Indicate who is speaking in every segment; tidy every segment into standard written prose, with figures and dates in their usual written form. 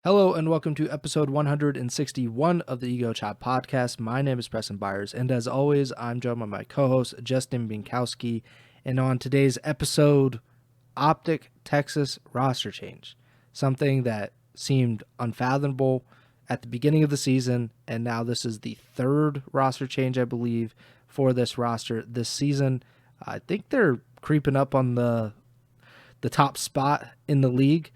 Speaker 1: Hello and welcome to episode 161 of the Ego Chall Podcast. My name is Preston Byers, and as always, I'm joined by my co-host Justin Binkowski. And on today's episode, OpTic Texas roster change, something that seemed unfathomable at the beginning of the season, and now this is the third roster change, I believe, for this roster this season. I think they're creeping up on the top spot in the league.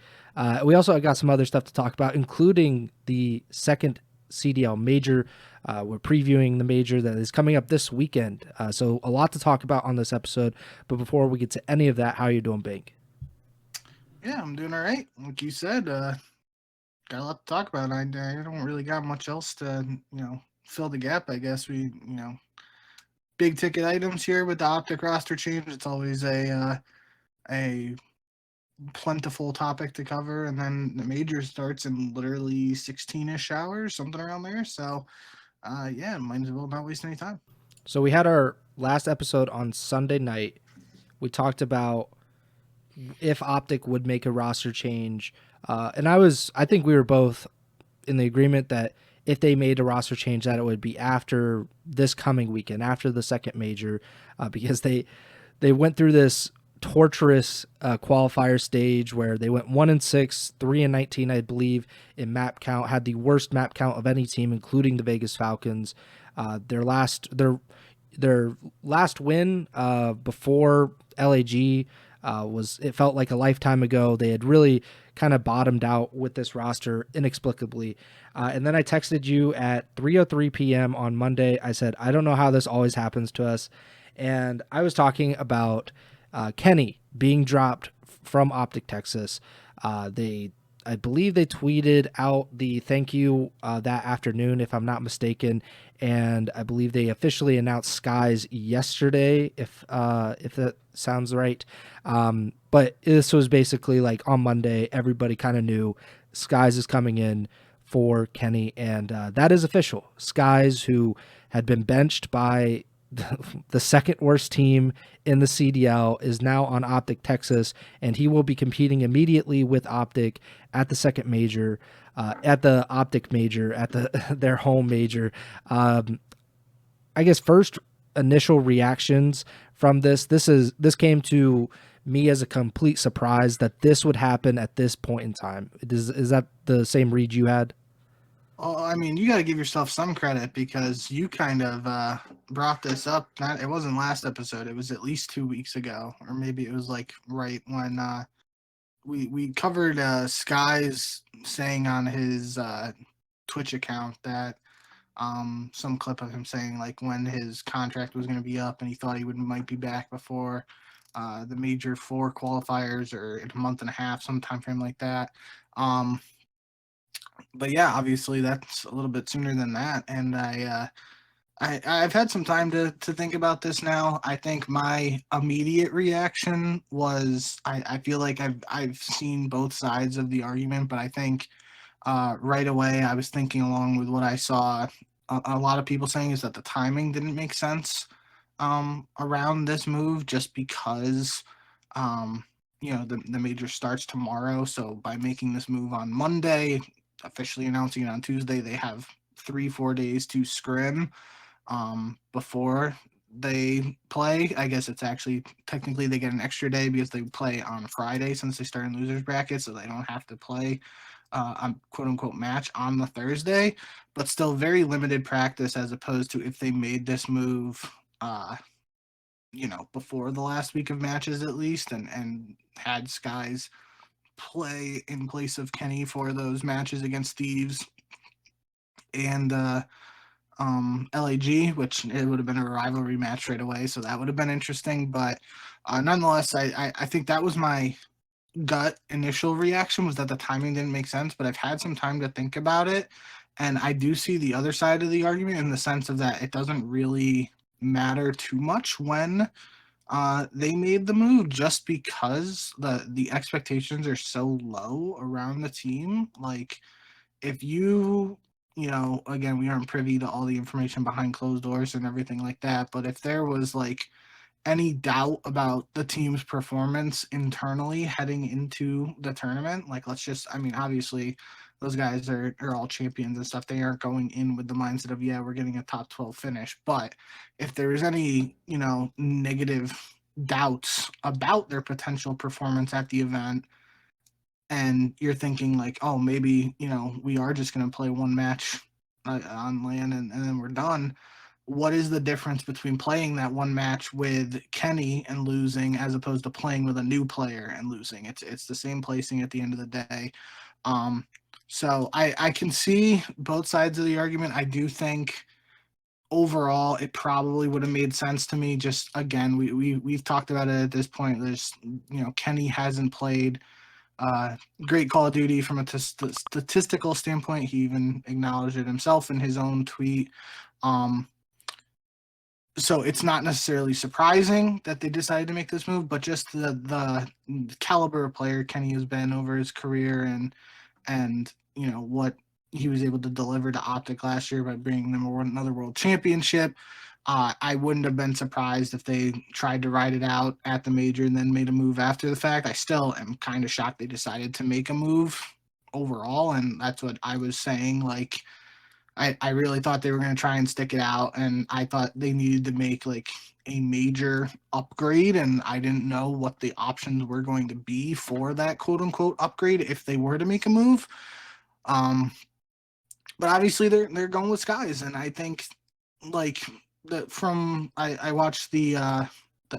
Speaker 1: We also got some other stuff to talk about, including the second CDL Major. We're previewing the Major that is coming up this weekend. So a lot to talk about on this episode. But before we get to any of that, how are you doing, Bink?
Speaker 2: Yeah, I'm doing all right. Like you said, got a lot to talk about. I don't really got much else to, fill the gap. I guess big ticket items here with the OpTic roster change. It's always a plentiful topic to cover, and then the major starts in literally 16ish hours, something around there. So, yeah, might as well not waste any time.
Speaker 1: So we had our last episode on Sunday night. We talked about if OpTic would make a roster change, and I think we were both in the agreement that if they made a roster change, that it would be after this coming weekend, after the second major, because they went through this torturous qualifier stage where they went 1-6, 3-19, I believe, in map count. Had the worst map count of any team, including the Vegas Falcons. Their last win before LAG it felt like a lifetime ago. They had really kind of bottomed out with this roster inexplicably. And then I texted you at 3:03 p.m. on Monday. I said, I don't know how this always happens to us. And I was talking about Kenny being dropped from OpTic Texas. I believe they tweeted out the thank you that afternoon, if I'm not mistaken, and I believe they officially announced Skyz yesterday, if that sounds right. But this was basically like on Monday, everybody kind of knew Skyz is coming in for Kenny, and that is official. Skyz, who had been benched by the second worst team in the CDL, is now on OpTic Texas, and he will be competing immediately with OpTic at the second major, at the OpTic Major, at their home major. I guess first initial reactions from this came to me as a complete surprise that this would happen at this point in time. Is that the same read you had?
Speaker 2: Well, I mean, you got to give yourself some credit because you kind of brought this up. It wasn't last episode; it was at least 2 weeks ago, or maybe it was like right when we covered Skyz saying on his Twitch account that some clip of him saying like when his contract was going to be up, and he thought he might be back before the major four qualifiers or in a month and a half, some time frame like that. But yeah, obviously that's a little bit sooner than that, and I've had some time to think about this now. I think my immediate reaction was I feel like I've seen both sides of the argument, but I think right away I was thinking along with what I saw a lot of people saying is that the timing didn't make sense around this move just because the major starts tomorrow. So by making this move on Monday, officially announcing it on Tuesday, they have 3-4 days to scrim before they play. I guess it's actually technically they get an extra day because they play on Friday since they start in losers bracket, so they don't have to play a quote unquote match on the Thursday, but still very limited practice as opposed to if they made this move before the last week of matches at least, and had Skyz play in place of Kenny for those matches against Thieves and LAG, which it would have been a rivalry match right away, so that would have been interesting. But nonetheless, I think that was my gut initial reaction, was that the timing didn't make sense, but I've had some time to think about it, and I do see the other side of the argument in the sense of that it doesn't really matter too much when they made the move, just because the expectations are so low around the team. Like, if again, we aren't privy to all the information behind closed doors and everything like that, but if there was like any doubt about the team's performance internally heading into the tournament, like, let's just, I mean, obviously those guys are all champions and stuff. They aren't going in with the mindset of, yeah, we're getting a top 12 finish. But if there is any, negative doubts about their potential performance at the event, and you're thinking like, oh, maybe, we are just going to play one match on land and then we're done. What is the difference between playing that one match with Kenny and losing as opposed to playing with a new player and losing? It's the same placing at the end of the day. So I can see both sides of the argument. I do think overall it probably would have made sense to me. Just again, we've talked about it at this point. There's Kenny hasn't played great Call of Duty from a statistical standpoint. He even acknowledged it himself in his own tweet. So it's not necessarily surprising that they decided to make this move, but just the caliber of player Kenny has been over his career, and what he was able to deliver to OpTic last year by bringing them another world championship. I wouldn't have been surprised if they tried to ride it out at the major and then made a move after the fact. I still am kind of shocked they decided to make a move overall, and that's what I was saying. Like, I really thought they were going to try and stick it out, and I thought they needed to make like a major upgrade, and I didn't know what the options were going to be for that quote unquote upgrade if they were to make a move. But obviously they're going with Skyz, and I think like I watched the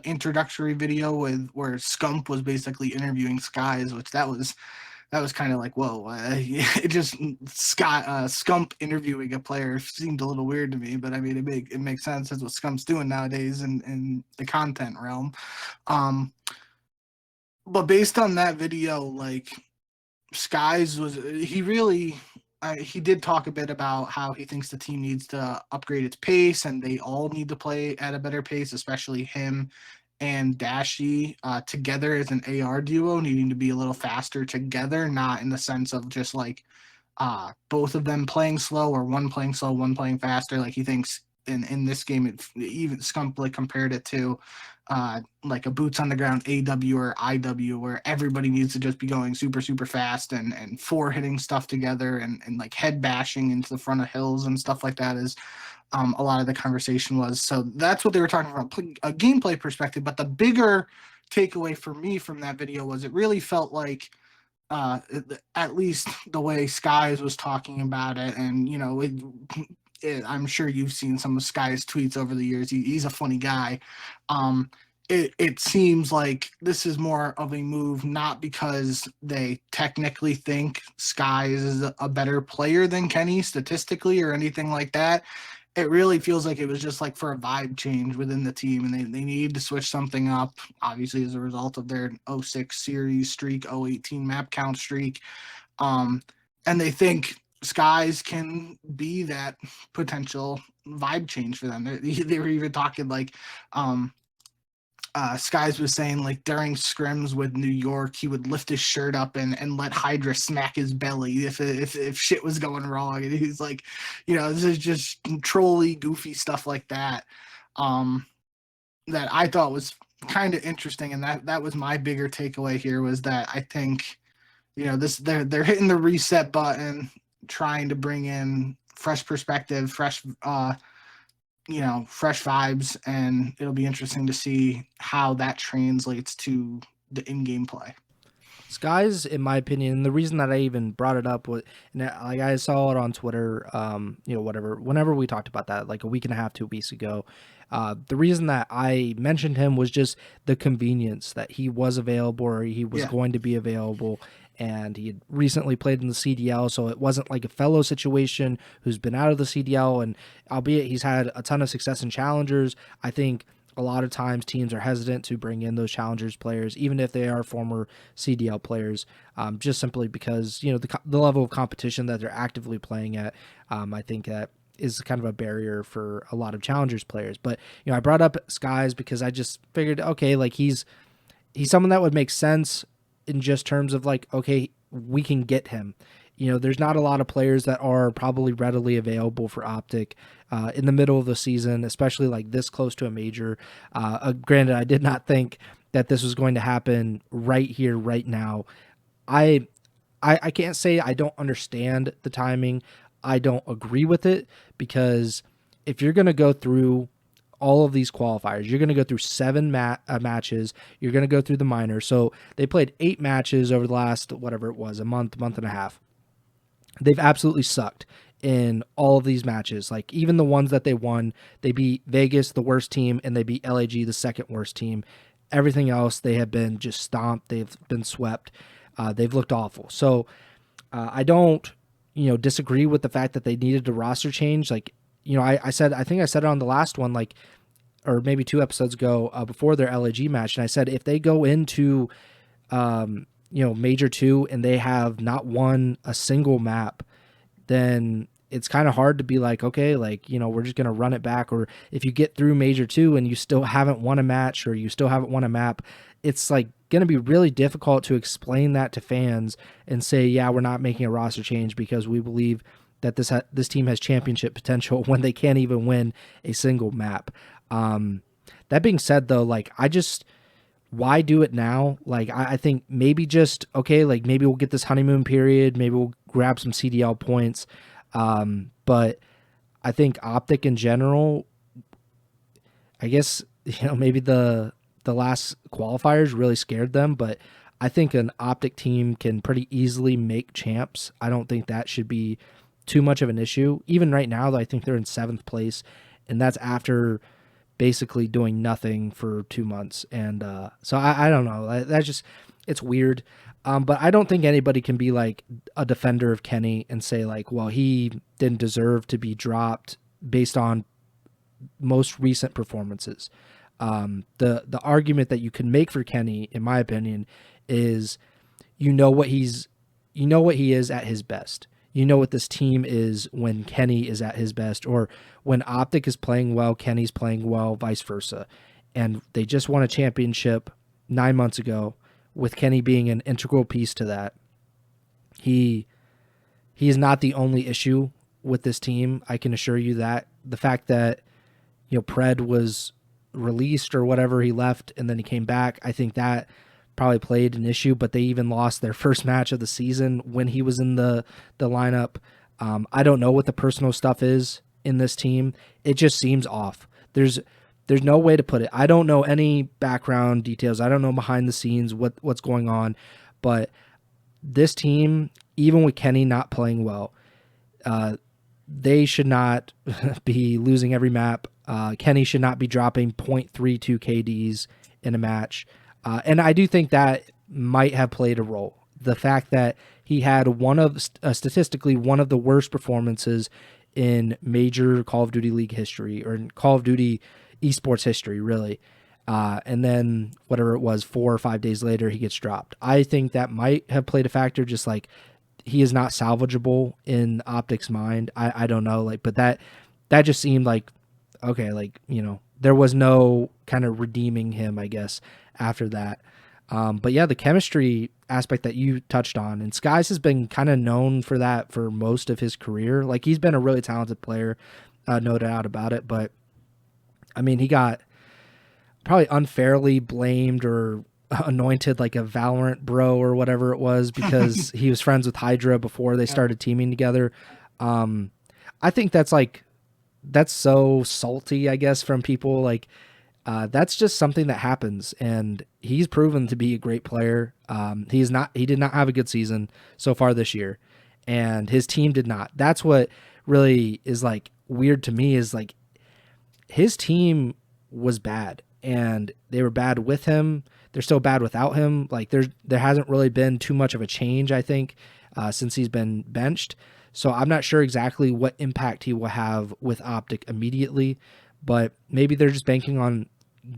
Speaker 2: introductory video where Scump was basically interviewing Skyz, which that was kind of like, whoa, it just Scump interviewing a player seemed a little weird to me, but I mean, it makes sense. That's what Scump's doing nowadays in the content realm. But based on that video, like Skyz he did talk a bit about how he thinks the team needs to upgrade its pace, and they all need to play at a better pace, especially him and Dashy together as an AR duo, needing to be a little faster together, not in the sense of just like both of them playing slow or one playing slow, one playing faster. Like he thinks in this game, even Scump like compared it to like a boots on the ground AW or IW, where everybody needs to just be going super, super fast and four hitting stuff together and like head bashing into the front of hills and stuff like that is a lot of the conversation was. So that's what they were talking about, a gameplay perspective. But the bigger takeaway for me from that video was it really felt like at least the way Skyz was talking about it, and I'm sure you've seen some of Sky's tweets over the years. He's a funny guy. It seems like this is more of a move, not because they technically think Skyz is a better player than Kenny statistically or anything like that. It really feels like it was just like for a vibe change within the team, and they needed to switch something up, obviously as a result of their 06 series streak, 018 map count streak. And they think Skyz can be that potential vibe change for them. They were even talking like Skyz was saying like during scrims with New York, he would lift his shirt up and let Hydra smack his belly if shit was going wrong. And he's like, this is just trolly, goofy stuff like that. That I thought was kind of interesting, and that was my bigger takeaway here, was that I think, they're hitting the reset button, trying to bring in fresh perspective, fresh vibes, and it'll be interesting to see how that translates to the in-game play.
Speaker 1: Skyz, in my opinion, the reason that I even brought it up was, like, I saw it on Twitter, whenever we talked about that, like a week and a half, 2 weeks ago. The reason that I mentioned him was just the convenience that he was available, or he was going to be available, and he had recently played in the CDL, so it wasn't like a fellow situation who's been out of the CDL, and albeit he's had a ton of success in challengers, I think a lot of times teams are hesitant to bring in those challengers players, even if they are former CDL players, just simply because, the level of competition that they're actively playing at, I think that is kind of a barrier for a lot of challengers players. But, I brought up Skyz because I just figured, okay, like he's someone that would make sense in just terms of like, okay, we can get him. There's not a lot of players that are probably readily available for OpTic in the middle of the season, especially like this close to a major. Granted, I did not think that this was going to happen right here, right now. I I can't say I don't understand the timing. I don't agree with it, because if you're going to go through all of these qualifiers, you're going to go through 7 matches. You're going to go through the minors. So they played 8 matches over the last, whatever it was, a month and a half. They've absolutely sucked in all of these matches. Like, even the ones that they won, they beat Vegas, the worst team, and they beat LAG, the second worst team. Everything else, they have been just stomped. They've been swept. They've looked awful. So I don't, disagree with the fact that they needed a roster change. Like, I think I said it on the last one, like, or maybe 2 episodes ago, before their LAG match, and I said if they go into Major 2 and they have not won a single map, then it's kind of hard to be like, okay, like, we're just going to run it back. Or if you get through Major 2 and you still haven't won a match, or you still haven't won a map, it's like going to be really difficult to explain that to fans and say, yeah, we're not making a roster change because we believe that this team has championship potential, when they can't even win a single map. That being said, though, like, why do it now? Like, I think maybe just, okay, like, maybe we'll get this honeymoon period. Maybe we'll grab some CDL points. But I think OpTic in general, I guess, maybe the last qualifiers really scared them, but I think an OpTic team can pretty easily make champs. I don't think that should be too much of an issue. Even right now, though, I think they're in 7th place, and that's after basically doing nothing for 2 months. And so I don't know. That's just, it's weird. But I don't think anybody can be like a defender of Kenny and say like, well, he didn't deserve to be dropped based on most recent performances. The argument that you can make for Kenny, in my opinion, is what he is at his best. What this team is when Kenny is at his best, or when OpTic is playing well, Kenny's playing well, vice versa. And they just won a championship 9 months ago, with Kenny being an integral piece to that. He is not the only issue with this team. I can assure you that. The fact that, Pred was released or whatever, he left and then he came back, I think that probably played an issue, but they even lost their first match of the season when he was in the lineup. I don't know what the personal stuff is in this team. It just seems off. There's no way to put it. I don't know any background details. I don't know behind the scenes what's going on, but this team, even with Kenny not playing well, they should not be losing every map. Kenny should not be dropping 0.32 KDs in a match. And I do think that might have played a role. The fact that he had statistically one of the worst performances in major Call of Duty League history, or in Call of Duty esports history, really. And then whatever it was, 4 or 5 days later, he gets dropped. I think that might have played a factor, just like he is not salvageable in OpTic's mind. I don't know, like, but that just seemed like, okay, like, there was no kind of redeeming him, I guess, after that. But yeah, the chemistry aspect that you touched on, and Skyz has been kind of known for that for most of his career. Like, he's been a really talented player, no doubt about it. But I mean, he got probably unfairly blamed or anointed like a Valorant bro or whatever it was, because he was friends with Hydra before they started teaming together. I think that's so salty, I guess, from people. Like, that's just something that happens, and he's proven to be a great player. He did not have a good season so far this year, and his team did not. That's what really is like weird to me, is like his team was bad, and they were bad with him. They're still bad without him. Like, there hasn't really been too much of a change, I think, since he's been benched. So I'm not sure exactly what impact he will have with OpTic immediately, but maybe they're just banking on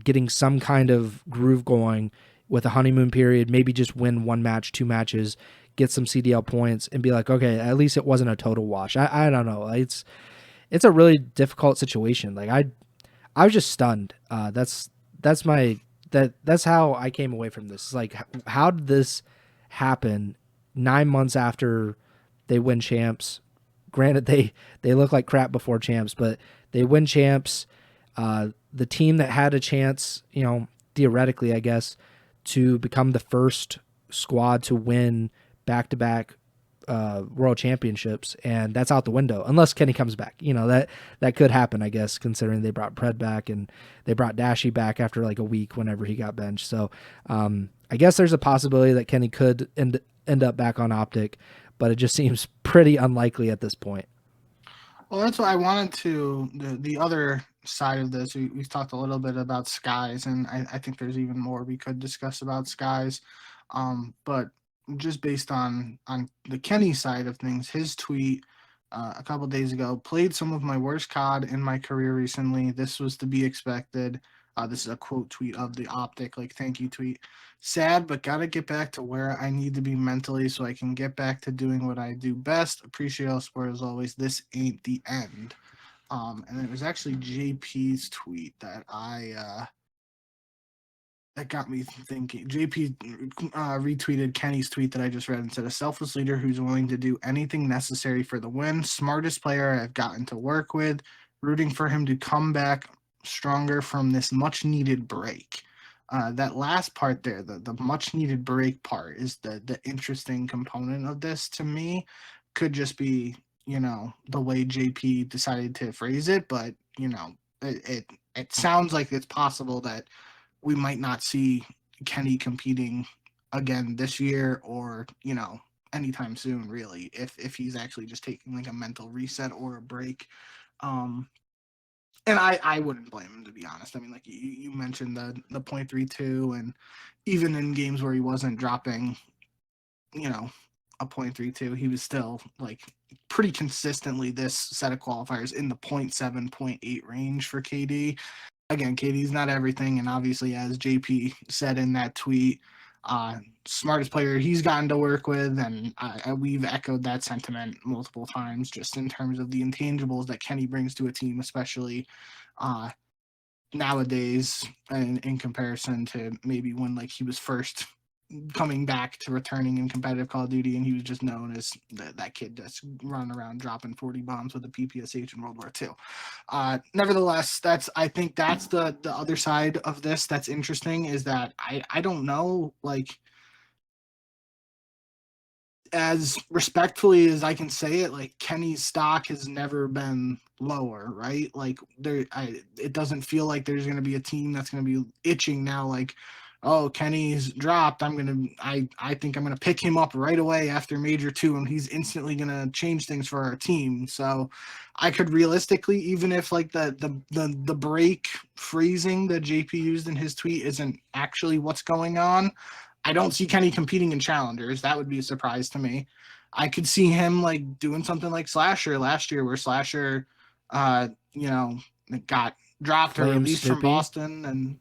Speaker 1: getting some kind of groove going with a honeymoon period, maybe just win 1 match, 2 matches, get some CDL points, and be like, okay, at least it wasn't a total wash. I don't know. It's a really difficult situation. Like, I was just stunned. That's how I came away from this. It's like, how did this happen 9 months after they win champs? Granted, they look like crap before champs, but they win champs. The team that had a chance, theoretically, I guess, to become the first squad to win back-to-back world championships, and that's out the window unless Kenny comes back. That could happen, I guess, considering they brought Pred back and they brought Dashy back after like a week whenever he got benched. So I guess there's a possibility that Kenny could end up back on OpTic, but it just seems pretty unlikely at this point.
Speaker 2: Well, that's what I wanted to. The other side of this, we've talked a little bit about Skyz, and I think there's even more we could discuss about Skyz. But just based on the Kenny side of things, his tweet a couple days ago, played some of my worst COD in my career recently. This was to be expected. This is a quote tweet of the OpTic, like thank you tweet. Sad, but gotta get back to where I need to be mentally so I can get back to doing what I do best. Appreciate all support as always. This ain't the end. And it was actually JP's tweet that that got me thinking. JP retweeted Kenny's tweet that I just read and said, a selfless leader who's willing to do anything necessary for the win. Smartest player I've gotten to work with. Rooting for him to come back stronger from this much needed break. That last part there, the much needed break part, is the interesting component of this to me. Could just be, the way JP decided to phrase it, but it sounds like it's possible that we might not see Kenny competing again this year or, anytime soon, really, if he's actually just taking like a mental reset or a break. And I wouldn't blame him, to be honest. I mean, like you mentioned the 0.32, and even in games where he wasn't dropping, a 0.32, he was still like pretty consistently this set of qualifiers in the 0.7, 0.8 range for KD. Again, KD's not everything, and obviously, as JP said in that tweet, smartest player he's gotten to work with, and we've echoed that sentiment multiple times, just in terms of the intangibles that Kenny brings to a team, especially nowadays, and in comparison to maybe when like he was first coming back to returning in competitive Call of Duty, and he was just known as that kid that's running around dropping 40 bombs with a PPSH in World War II. Nevertheless, I think that's the other side of this that's interesting, is that I don't know, like, as respectfully as I can say it, like Kenny's stock has never been lower, right? Like it doesn't feel like there's going to be a team that's going to be itching now, like, oh, Kenny's dropped, I think I'm going to pick him up right away after Major 2, and he's instantly going to change things for our team. So I could realistically, even if like the break phrasing that JP used in his tweet isn't actually what's going on, I don't see Kenny competing in challengers. That would be a surprise to me. I could see him like doing something like Slasher last year, where Slasher, got dropped
Speaker 1: Flame
Speaker 2: or released
Speaker 1: Snoopy.
Speaker 2: from Boston, and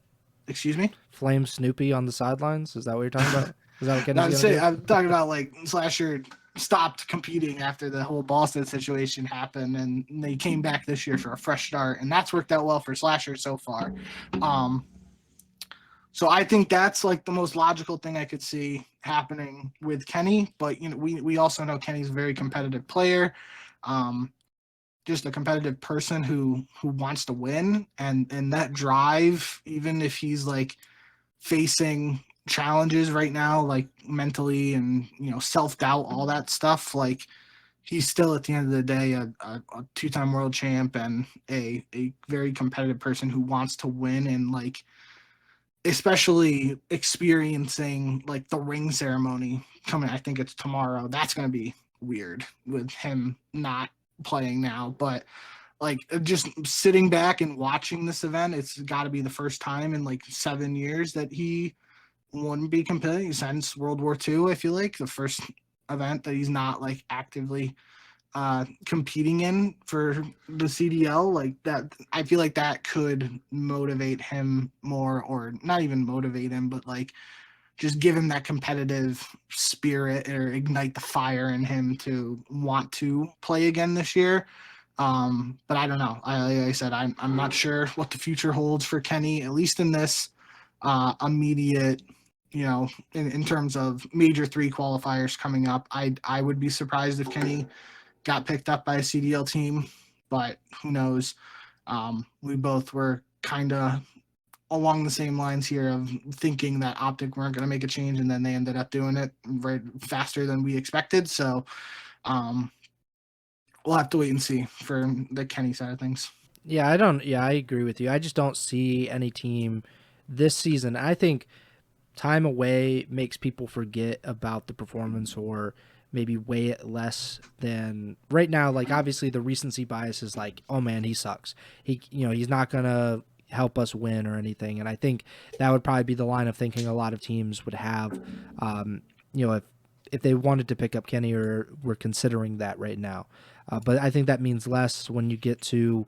Speaker 2: excuse me,
Speaker 1: Flame Snoopy on the sidelines. Is that what you're talking about? Is that what Kenny's
Speaker 2: no,
Speaker 1: gonna do?
Speaker 2: I'm talking about like Slasher stopped competing after the whole Boston situation happened, and they came back this year for a fresh start, and that's worked out well for Slasher so far. So I think that's like the most logical thing I could see happening with Kenny. But we also know Kenny's a very competitive player, just a competitive person who wants to win, and that drive, even if he's like facing challenges right now, like mentally and self-doubt, all that stuff, like he's still at the end of the day a two-time world champ and a very competitive person who wants to win, and like especially experiencing like the ring ceremony coming, I think it's tomorrow. That's going to be weird with him not playing now, but like just sitting back and watching this event, it's got to be the first time in like 7 years that he wouldn't be competing since World War II. I feel like the first event that he's not like actively competing in for the CDL, like that. I feel like that could motivate him more, or not even motivate him, but like just give him that competitive spirit or ignite the fire in him to want to play again this year. But I don't know. Like I said, I'm not sure what the future holds for Kenny, at least in this immediate, in terms of Major 3 qualifiers coming up. I would be surprised if Kenny got picked up by a CDL team, but who knows? We both were kind of along the same lines here of thinking that OpTic weren't going to make a change, and then they ended up doing it right faster than we expected. So we'll have to wait and see for the Kenny side of things.
Speaker 1: Yeah, I agree with you. I just don't see any team this season. I think time away makes people forget about the performance or maybe weigh it less than right now. Like obviously the recency bias is like, oh man, he sucks. He's not gonna help us win or anything. And I think that would probably be the line of thinking a lot of teams would have. If they wanted to pick up Kenny or were considering that right now. But I think that means less when you get to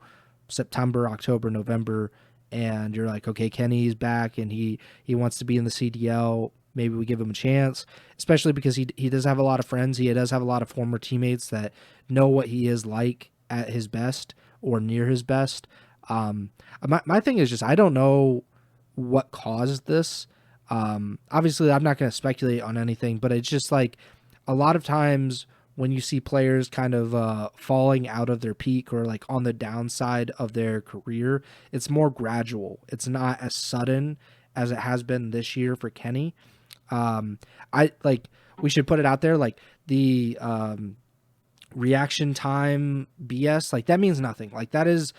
Speaker 1: September, October, November, and you're like, okay, Kenny's back and he wants to be in the CDL. Maybe we give him a chance, especially because he does have a lot of friends. He does have a lot of former teammates that know what he is like at his best or near his best. My thing is just I don't know what caused this. Obviously, I'm not going to speculate on anything, but it's just like a lot of times when you see players kind of falling out of their peak or like on the downside of their career, it's more gradual. It's not as sudden as it has been this year for Kenny. I like we should put it out there like the reaction time BS, like that means nothing. Like that is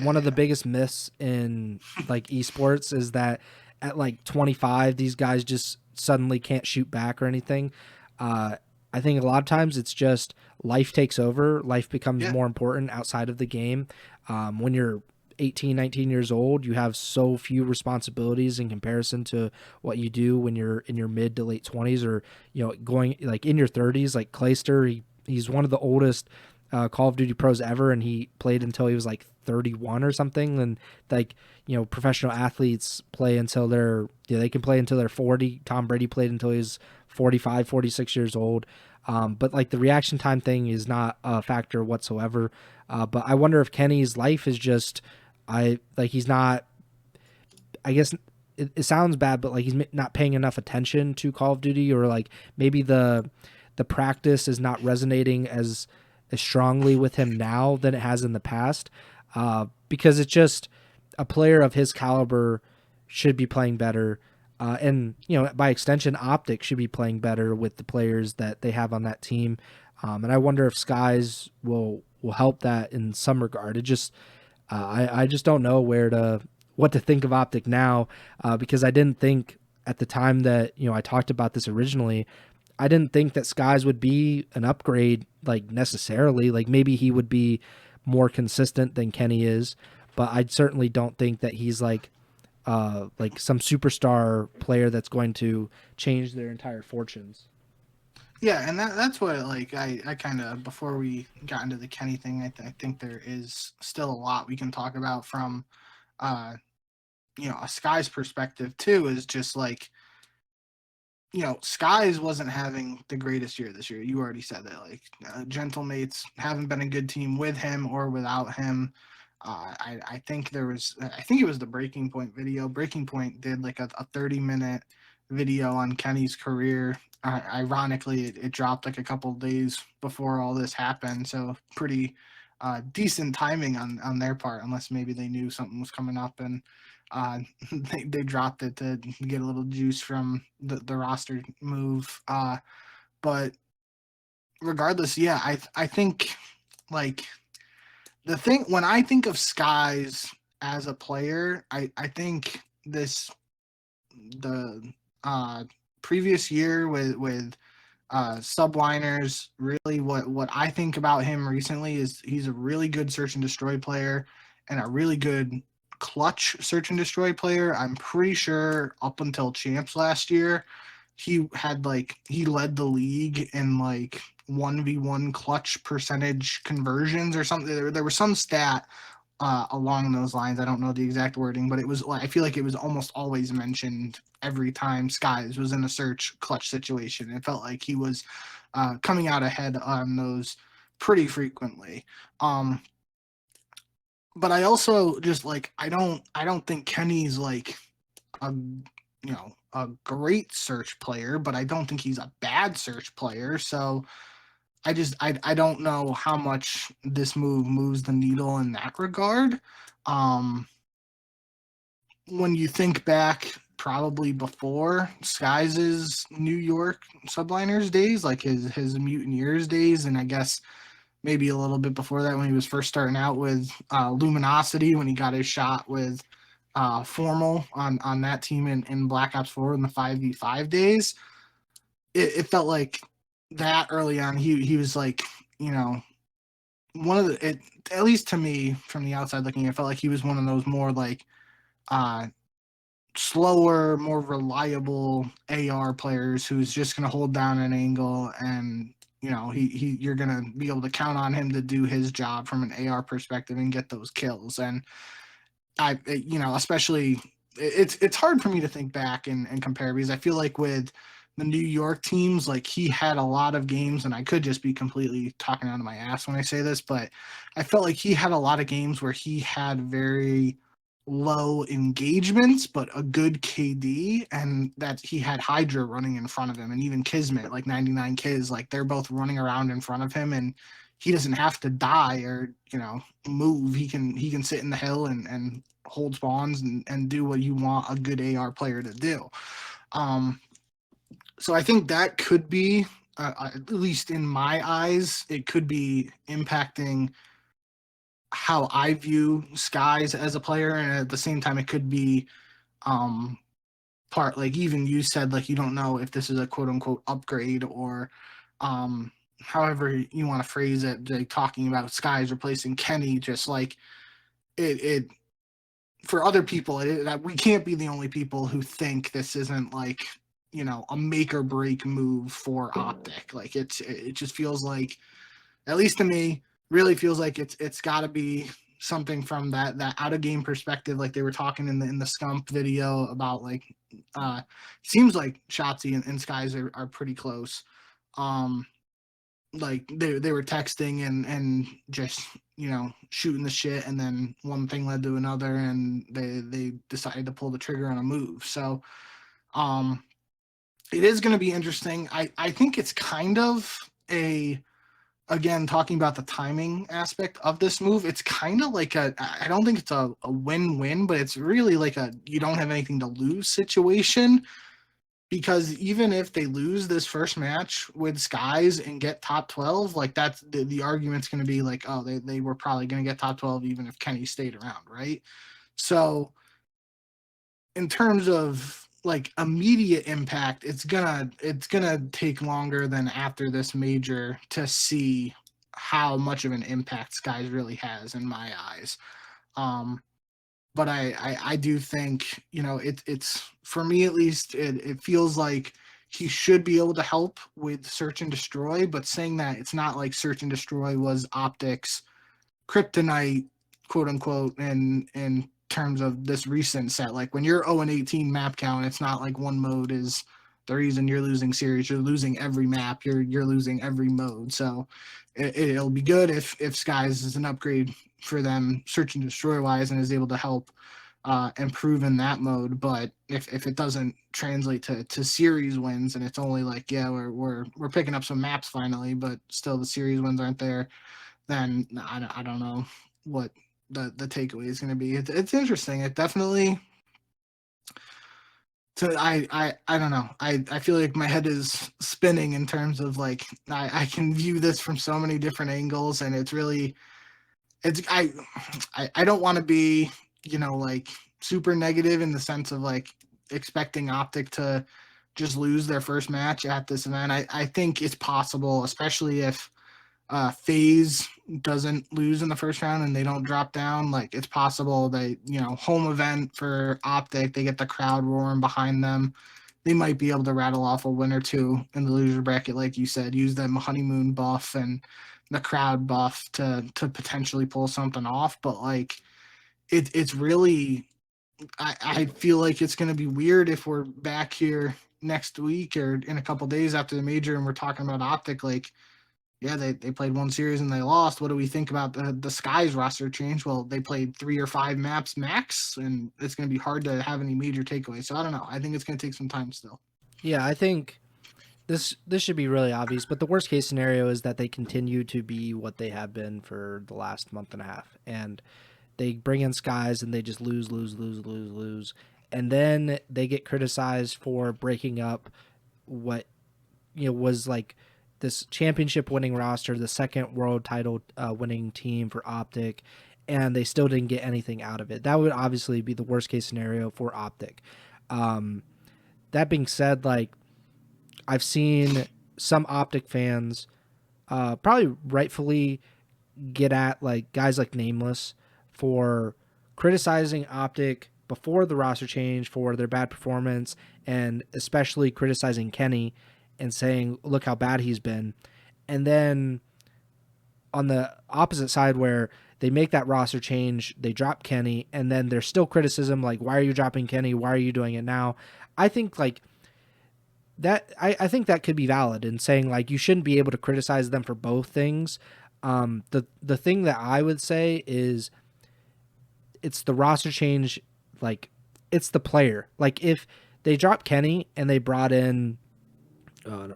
Speaker 1: one of the biggest myths in like esports is that at like 25 these guys just suddenly can't shoot back or anything. I think a lot of times it's just life takes over. Life becomes more important outside of the game. When you're 18, 19 years old, you have so few responsibilities in comparison to what you do when you're in your mid to late 20s or, going like in your 30s, like Clayster, he's one of the oldest Call of Duty pros ever, and he played until he was like 31 or something. And like, professional athletes play until they can play until they're 40. Tom Brady played until he was 45, 46 years old. But like the reaction time thing is not a factor whatsoever. But I wonder if Kenny's life is just, he's not, I guess it sounds bad, but like he's not paying enough attention to Call of Duty, or like maybe the practice is not resonating as strongly with him now than it has in the past. Because it's just a player of his caliber should be playing better. And by extension, OpTic should be playing better with the players that they have on that team. And I wonder if Skyz will help that in some regard. It just, I just don't know what to think of OpTic now, because I didn't think at the time that, I talked about this originally, I didn't think that Skyz would be an upgrade, like necessarily. Like maybe he would be more consistent than Kenny is, but I certainly don't think that he's like some superstar player that's going to change their entire fortunes.
Speaker 2: Yeah, and that's what like I kind of before we got into the Kenny thing, I think there is still a lot we can talk about from a Sky's perspective too. Is just like Skyz wasn't having the greatest year this year. You already said that. Like Gentlemates haven't been a good team with him or without him. I think it was the Breaking Point video. Breaking Point did like a 30-minute video on Kenny's career. Ironically, it dropped like a couple of days before all this happened, so pretty decent timing on their part, unless maybe they knew something was coming up and they dropped it to get a little juice from the roster move. But regardless, yeah, I think like the thing when I think of Skyz as a player, I think the previous year with subliners, really what I think about him recently is he's a really good search and destroy player and a really good clutch search and destroy player. I'm pretty sure up until champs last year, he led the league in like 1v1 clutch percentage conversions or something. There was some stat along those lines. I don't know the exact wording, but it was I feel like it was almost always mentioned every time Skyz was in a search clutch situation. It felt like he was coming out ahead on those pretty frequently. But I also just like I don't think Kenny's like a a great search player, but I don't think he's a bad search player. So I don't know how much this move moves the needle in that regard. when you think back, probably before Skyz's New York Subliners days, like his Mutineers days, and I guess maybe a little bit before that when he was first starting out with Luminosity, when he got his shot with Formal on that team in Black Ops 4 in the 5v5 days. It felt like that early on, he was like, you know, one of the, at least to me from the outside looking, it felt like he was one of those more like uh, slower, more reliable AR players who's just going to hold down an angle, and you know you're going to be able to count on him to do his job from an AR perspective and get those kills. And especially it's hard for me to think back and compare, because I feel like with the New York teams, like he had a lot of games, and I could just be completely talking out of my ass when I say this, but I felt like he had a lot of games where he had very low engagements, but a good KD, and that he had Hydra running in front of him, and even Kismet, like 99 Kiz, like they're both running around in front of him, and he doesn't have to die or move. He can sit in the hill and hold spawns and do what you want a good AR player to do. So I think that could be, at least in my eyes, it could be impacting how I view Skyz as a player, and at the same time, it could be part, like even you said, like you don't know if this is a quote unquote upgrade or however you want to phrase it, like talking about Skyz replacing Kenny, just like it for other people, we can't be the only people who think this isn't like a make or break move for OpTic. Like it just feels like, at least to me, really feels like it's got to be something from that out of game perspective, like they were talking in the Scump video about, like seems like Shotzi and Skyz are pretty close. Like they were texting and just shooting the shit, and then one thing led to another, and they decided to pull the trigger on a move. So it is going to be interesting. I think it's kind of again, talking about the timing aspect of this move, it's kind of like I don't think it's a win-win, but it's really like a you don't have anything to lose situation, because even if they lose this first match with Skyz and get top 12, like that's the argument's going to be like, oh, they were probably going to get top 12 even if Kenny stayed around, right? So in terms of like immediate impact, it's gonna take longer than after this major to see how much of an impact Skyz really has in my eyes. But I do think it's, for me at least, it feels like he should be able to help with search and destroy. But saying that, it's not like search and destroy was OpTic's kryptonite, quote unquote, and terms of this recent set. Like when you're 0-18 map count, it's not like one mode is the reason you're losing series. You're losing every map. You're losing every mode. So it'll be good if Skyz is an upgrade for them search and destroy wise and is able to help improve in that mode. But if it doesn't translate to series wins, and it's only like, yeah, we're picking up some maps finally, but still the series wins aren't there, then I don't know what the takeaway is going to be. It's interesting. It definitely. So I don't know. I feel like my head is spinning in terms of like I can view this from so many different angles, and it's really I don't want to be like super negative in the sense of like expecting OpTic to just lose their first match at this event. I think it's possible, especially if FaZe doesn't lose in the first round and they don't drop down. Like it's possible they, home event for OpTic, they get the crowd roaring behind them. They might be able to rattle off a win or two in the loser bracket, like you said, use them honeymoon buff and the crowd buff to potentially pull something off. But like it's really, I feel like it's going to be weird if we're back here next week or in a couple days after the major and we're talking about OpTic, like, yeah, they played one series and they lost. What do we think about the Skyz roster change? Well, they played 3 or 5 maps max, and it's going to be hard to have any major takeaways. So I don't know. I think it's going to take some time still.
Speaker 1: Yeah, I think this should be really obvious, but the worst case scenario is that they continue to be what they have been for the last month and a half. And They bring in Skyz and they just lose. And then they get criticized for breaking up what was like this championship winning roster, the second world title winning team for OpTic, and they still didn't get anything out of it. That would obviously be the worst case scenario for OpTic. That being said, like, I've seen some OpTic fans probably rightfully get at like guys like Nameless for criticizing OpTic before the roster change for their bad performance, and especially criticizing Kenny and saying, look how bad he's been. And then on the opposite side, where they make that roster change, they drop Kenny, and then there's still criticism like, why are you dropping Kenny? Why are you doing it now? I think like that, I think that could be valid in saying like you shouldn't be able to criticize them for both things. The thing that I would say is it's the roster change, like it's the player. Like if they dropped Kenny and they brought in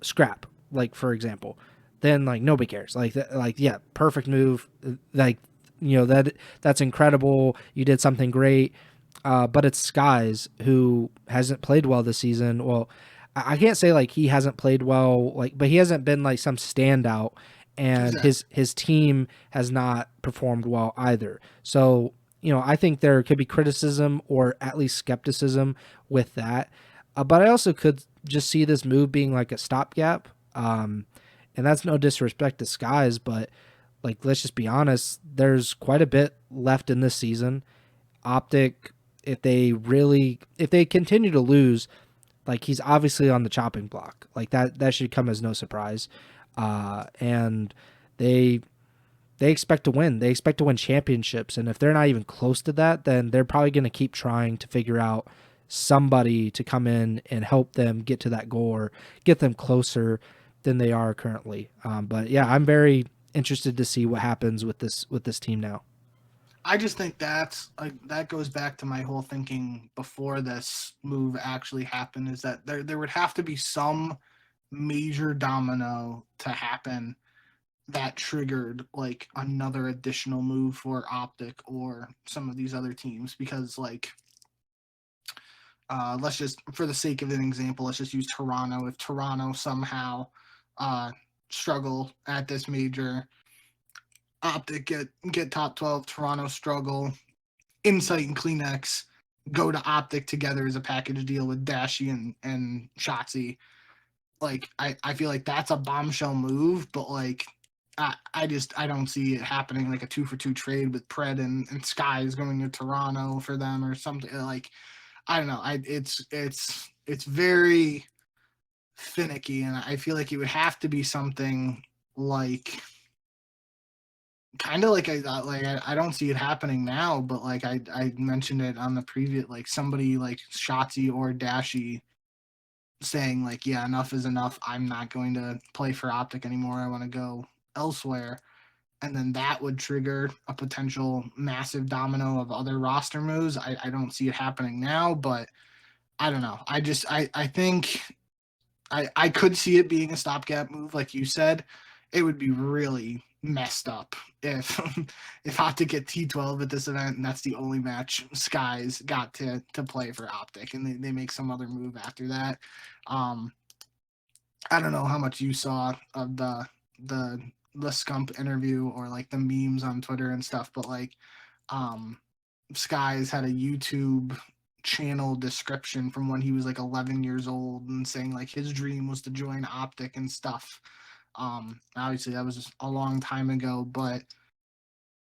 Speaker 1: Scrap, like for example, then like nobody cares. Like yeah, perfect move. Like that's incredible. You did something great. But it's Skyz who hasn't played well this season. Well, I can't say like he hasn't played well, like, but he hasn't been like some standout, and his team has not performed well either. So I think there could be criticism or at least skepticism with that. But I also could just see this move being like a stopgap. And that's no disrespect to Skyz, but like, let's just be honest, there's quite a bit left in this season. OpTic, if they continue to lose, like he's obviously on the chopping block. Like that should come as no surprise. And they expect to win. They expect to win championships. And if they're not even close to that, then they're probably going to keep trying to figure out somebody to come in and help them get to that goal or get them closer than they are currently. But yeah, I'm very interested to see what happens with this team now.
Speaker 2: I just think that goes back to my whole thinking before this move actually happened, is that there would have to be some major domino to happen that triggered like another additional move for OpTic or some of these other teams. Because like let's just, for the sake of an example, let's just use Toronto. If Toronto somehow struggle at this major, OpTic get top 12, Toronto struggle, Insight and Kleenex go to OpTic together as a package deal with Dashi and Shotzi. Like I feel like that's a bombshell move, but like I don't see it happening, like a 2-for-2 trade with Pred and Skyz going to Toronto for them or something. Like I don't know. It's very finicky, and I feel like it would have to be something like kind of like I don't see it happening now, but like I mentioned it on the previous, like somebody like Shotzi or Dashi saying like, yeah, enough is enough. I'm not going to play for OpTic anymore. I want to go elsewhere. And then that would trigger a potential massive domino of other roster moves. I don't see it happening now, but I don't know. I think I could see it being a stopgap move, like you said. It would be really messed up if OpTic get T12 at this event and that's the only match Skyz got to play for OpTic, and they make some other move after that. I don't know how much you saw of the Scump interview or like the memes on Twitter and stuff, but like Skyz had a YouTube channel description from when he was like 11 years old and saying like his dream was to join OpTic and stuff. Obviously that was just a long time ago, but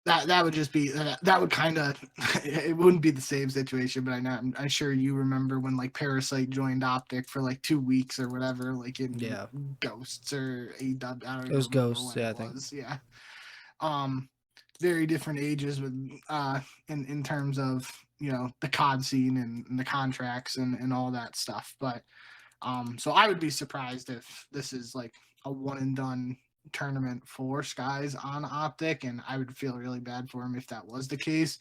Speaker 2: that would just be that would kind of it wouldn't be the same situation, but I'm sure you remember when like Parasite joined OpTic for like 2 weeks or whatever, like in Ghosts or AW. I don't know. It
Speaker 1: was Ghosts, yeah, I think.
Speaker 2: Yeah. Very different ages with in terms of the COD scene and the contracts and all that stuff, but so I would be surprised if this is like a one and done tournament for Skyz on OpTic, and I would feel really bad for him if that was the case,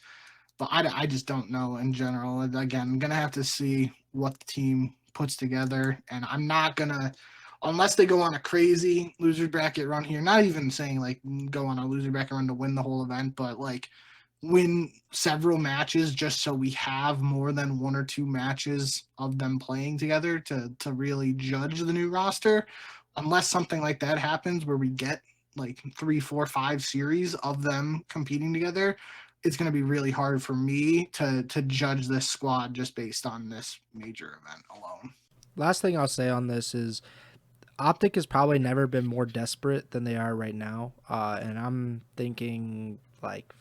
Speaker 2: but I just don't know in general. Again, I'm gonna have to see what the team puts together, and I'm not gonna, unless they go on a crazy loser bracket run here, not even saying like go on a loser bracket run to win the whole event, but like win several matches just so we have more than 1 or 2 matches of them playing together to really judge the new roster. Unless something like that happens where we get like 3, 4, 5 series of them competing together, it's going to be really hard for me to judge this squad just based on this major event alone.
Speaker 1: Last thing I'll say on this is OpTic has probably never been more desperate than they are right now. And I'm thinking like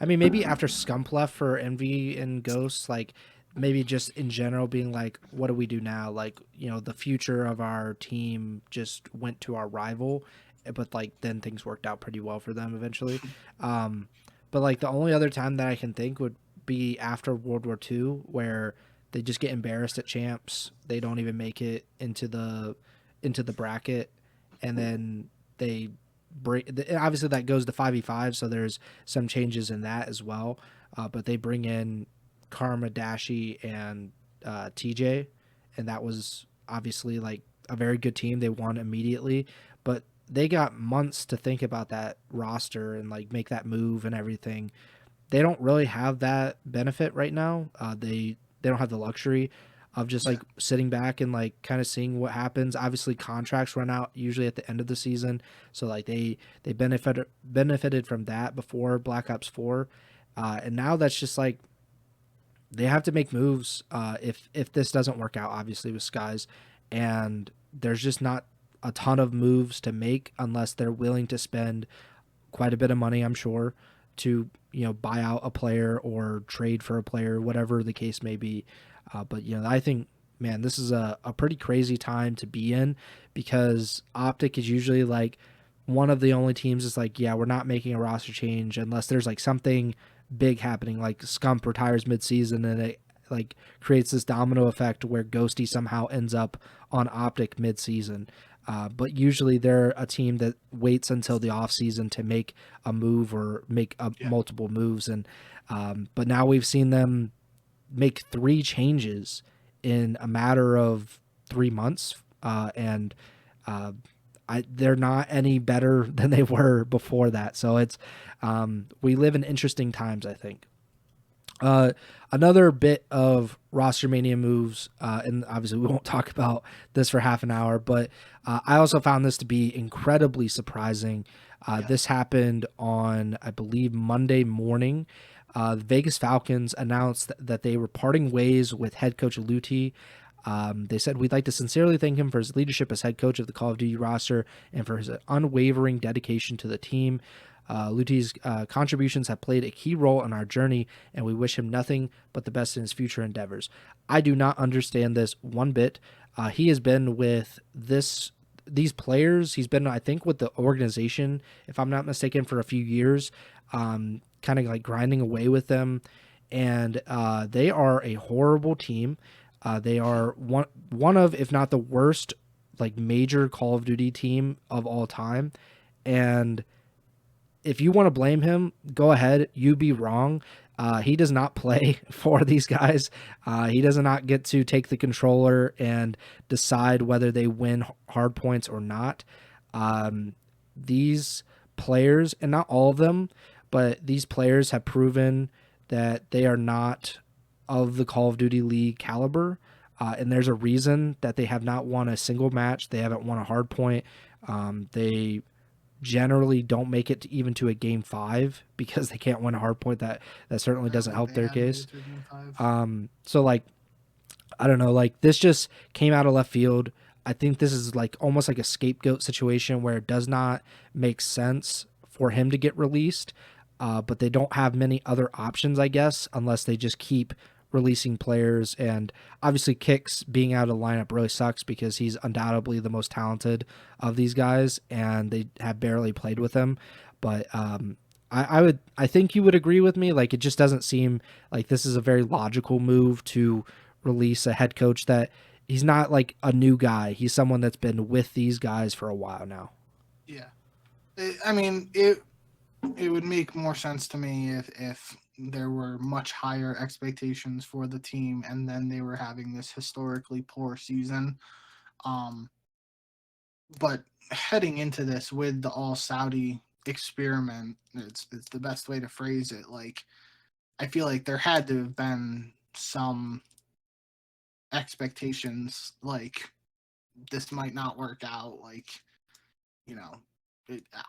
Speaker 1: maybe after Scump left for Envy and Ghost, like maybe just in general being like, what do we do now? Like, the future of our team just went to our rival, but like then things worked out pretty well for them eventually. But like the only other time that I can think would be after World War II, where they just get embarrassed at champs. They don't even make it into the bracket, and then they break. Obviously, that goes to 5v5, so there's some changes in that as well. But they bring in Karma, Dashi, and TJ, and that was obviously like a very good team. They won immediately, but they got months to think about that roster and like make that move and everything. They don't really have that benefit right now. They don't have the luxury of just like sitting back and like kind of seeing what happens. Obviously, contracts run out usually at the end of the season, so like they benefited from that before Black Ops 4, and now that's just like they have to make moves if this doesn't work out. Obviously with Skyz, and there's just not a ton of moves to make unless they're willing to spend quite a bit of money, I'm sure, to buy out a player or trade for a player, whatever the case may be. But I think, man, this is a pretty crazy time to be in, because OpTic is usually like one of the only teams that's like, yeah, we're not making a roster change unless there's like something big happening, like Scump retires midseason and it like creates this domino effect where Ghosty somehow ends up on OpTic midseason. But usually they're a team that waits until the offseason to make a move or make multiple moves. And but now we've seen them make 3 changes in a matter of 3 months, and they're not any better than they were before that. So it's we live in interesting times, I think. Another bit of roster mania moves, and obviously we won't talk about this for half an hour, but I also found this to be incredibly surprising. This happened on, I believe, Monday morning. The Vegas Falcons announced that they were parting ways with head coach LewTee. They said, "We'd like to sincerely thank him for his leadership as head coach of the Call of Duty roster and for his unwavering dedication to the team. LewTee's contributions have played a key role in our journey, and we wish him nothing but the best in his future endeavors." I do not understand this one bit. He has been with these players. He's been, I think, with the organization, if I'm not mistaken, for a few years, kind of like grinding away with them. And they are a horrible team. They are one of, if not the worst, like major Call of Duty team of all time. And if you want to blame him, go ahead. You be wrong. He does not play for these guys. He does not get to take the controller and decide whether they win hard points or not. These players, and not all of them, but these players have proven that they are not of the Call of Duty League caliber. And there's a reason that they have not won a single match. They haven't won a hard point. They generally don't make it even to a game 5 because they can't win a hard point. That certainly doesn't help their case. So like, I don't know, like this just came out of left field. I think this is like almost like a scapegoat situation where it does not make sense for him to get released. But they don't have many other options, I guess, unless they just keep releasing players. And obviously Kix being out of the lineup really sucks because he's undoubtedly the most talented of these guys, and they have barely played with him. But I think you would agree with me. Like, it just doesn't seem like this is a very logical move to release a head coach that he's not like a new guy. He's someone that's been with these guys for a while now.
Speaker 2: Yeah. It would make more sense to me if there were much higher expectations for the team and then they were having this historically poor season. But heading into this with the all Saudi experiment. It's the best way to phrase it. Like, I feel like there had to have been some expectations, like this might not work out. Like, you know,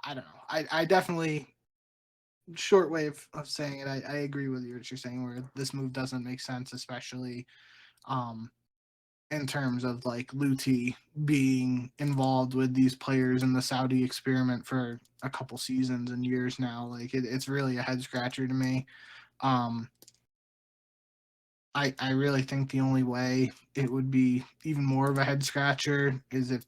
Speaker 2: I don't know. I definitely, short way of saying it. I agree with you what you're saying, where this move doesn't make sense, especially um in terms of like LewTee being involved with these players in the Saudi experiment for a couple seasons and years now. Like it's really a head scratcher to me. Um, I really think the only way it would be even more of a head scratcher is if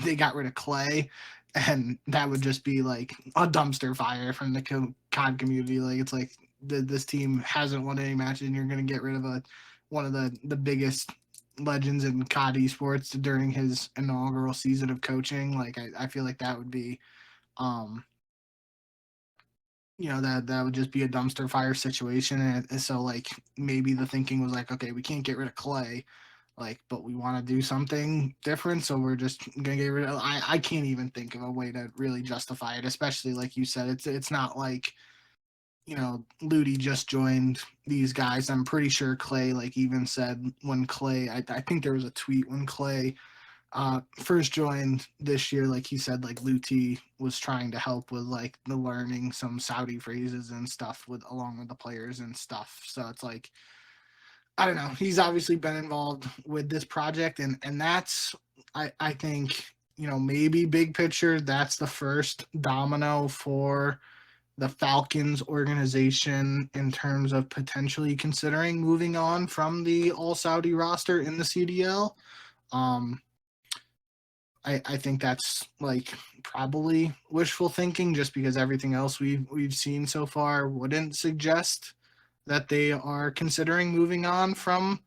Speaker 2: they got rid of Clay, and that would just be like a dumpster fire from the COD community. Like it's like this team hasn't won any matches, and you're going to get rid of one of the biggest legends in COD esports during his inaugural season of coaching. Like I feel like that would be um that would just be a dumpster fire situation. And so like maybe the thinking was like, okay, we can't get rid of Clay, like, but we want to do something different, so we're just gonna get rid of. I can't even think of a way to really justify it, especially like you said, it's not like LewTee just joined these guys. I'm pretty sure Clay like even said when Clay, I think there was a tweet when Clay first joined this year, like he said, like LewTee was trying to help with like the learning some Saudi phrases and stuff with along with the players and stuff. So it's like, I don't know, he's obviously been involved with this project, and that's, I think, maybe big picture, that's the first domino for the Falcons organization in terms of potentially considering moving on from the all Saudi roster in the CDL. um I think that's like probably wishful thinking, just because everything else we've seen so far wouldn't suggest that they are considering moving on from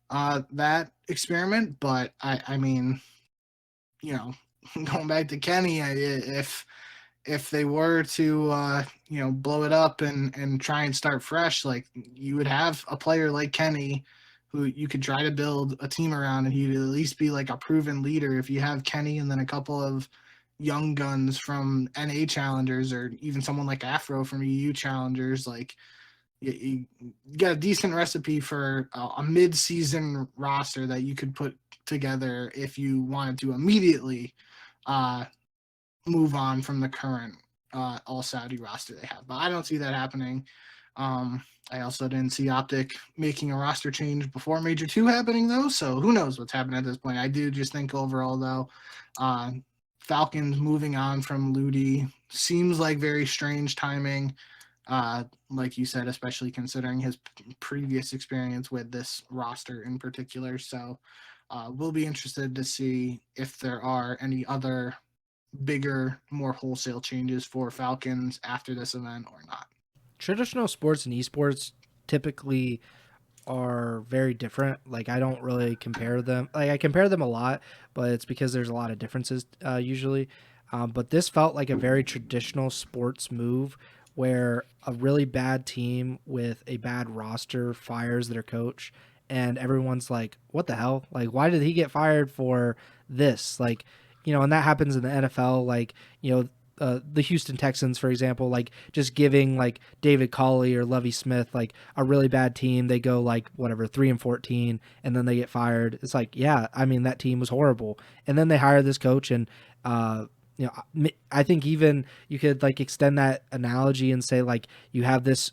Speaker 2: that experiment. But I mean, going back to Kenny, if they were to blow it up and try and start fresh, like you would have a player like Kenny who you could try to build a team around, and he'd at least be like a proven leader. If you have Kenny and then a couple of young guns from NA challengers, or even someone like Afro from EU challengers, like you get a decent recipe for a mid-season roster that you could put together if you wanted to immediately uh, move on from the current all Saudi roster they have. But I don't see that happening. I also didn't see OpTic making a roster change before Major 2 happening, though, so who knows what's happening at this point. I do just think overall, though, Falcons moving on from LewTee seems like very strange timing, like you said, especially considering his previous experience with this roster in particular. So we'll be interested to see if there are any other bigger, more wholesale changes for Falcons after this event or not.
Speaker 1: Traditional sports and esports typically are very different. Like I don't really compare them. Like I compare them a lot, but it's because there's a lot of differences usually. But this felt like a very traditional sports move where a really bad team with a bad roster fires their coach, and everyone's like, "What the hell? Like, why did he get fired for this?" Like, and that happens in the NFL. Like, the Houston Texans, for example, like just giving like David Culley or Lovie Smith like a really bad team, they go like whatever 3-14, and then they get fired. It's like, yeah, I mean that team was horrible, and then they hire this coach, and I think even you could like extend that analogy and say like you have this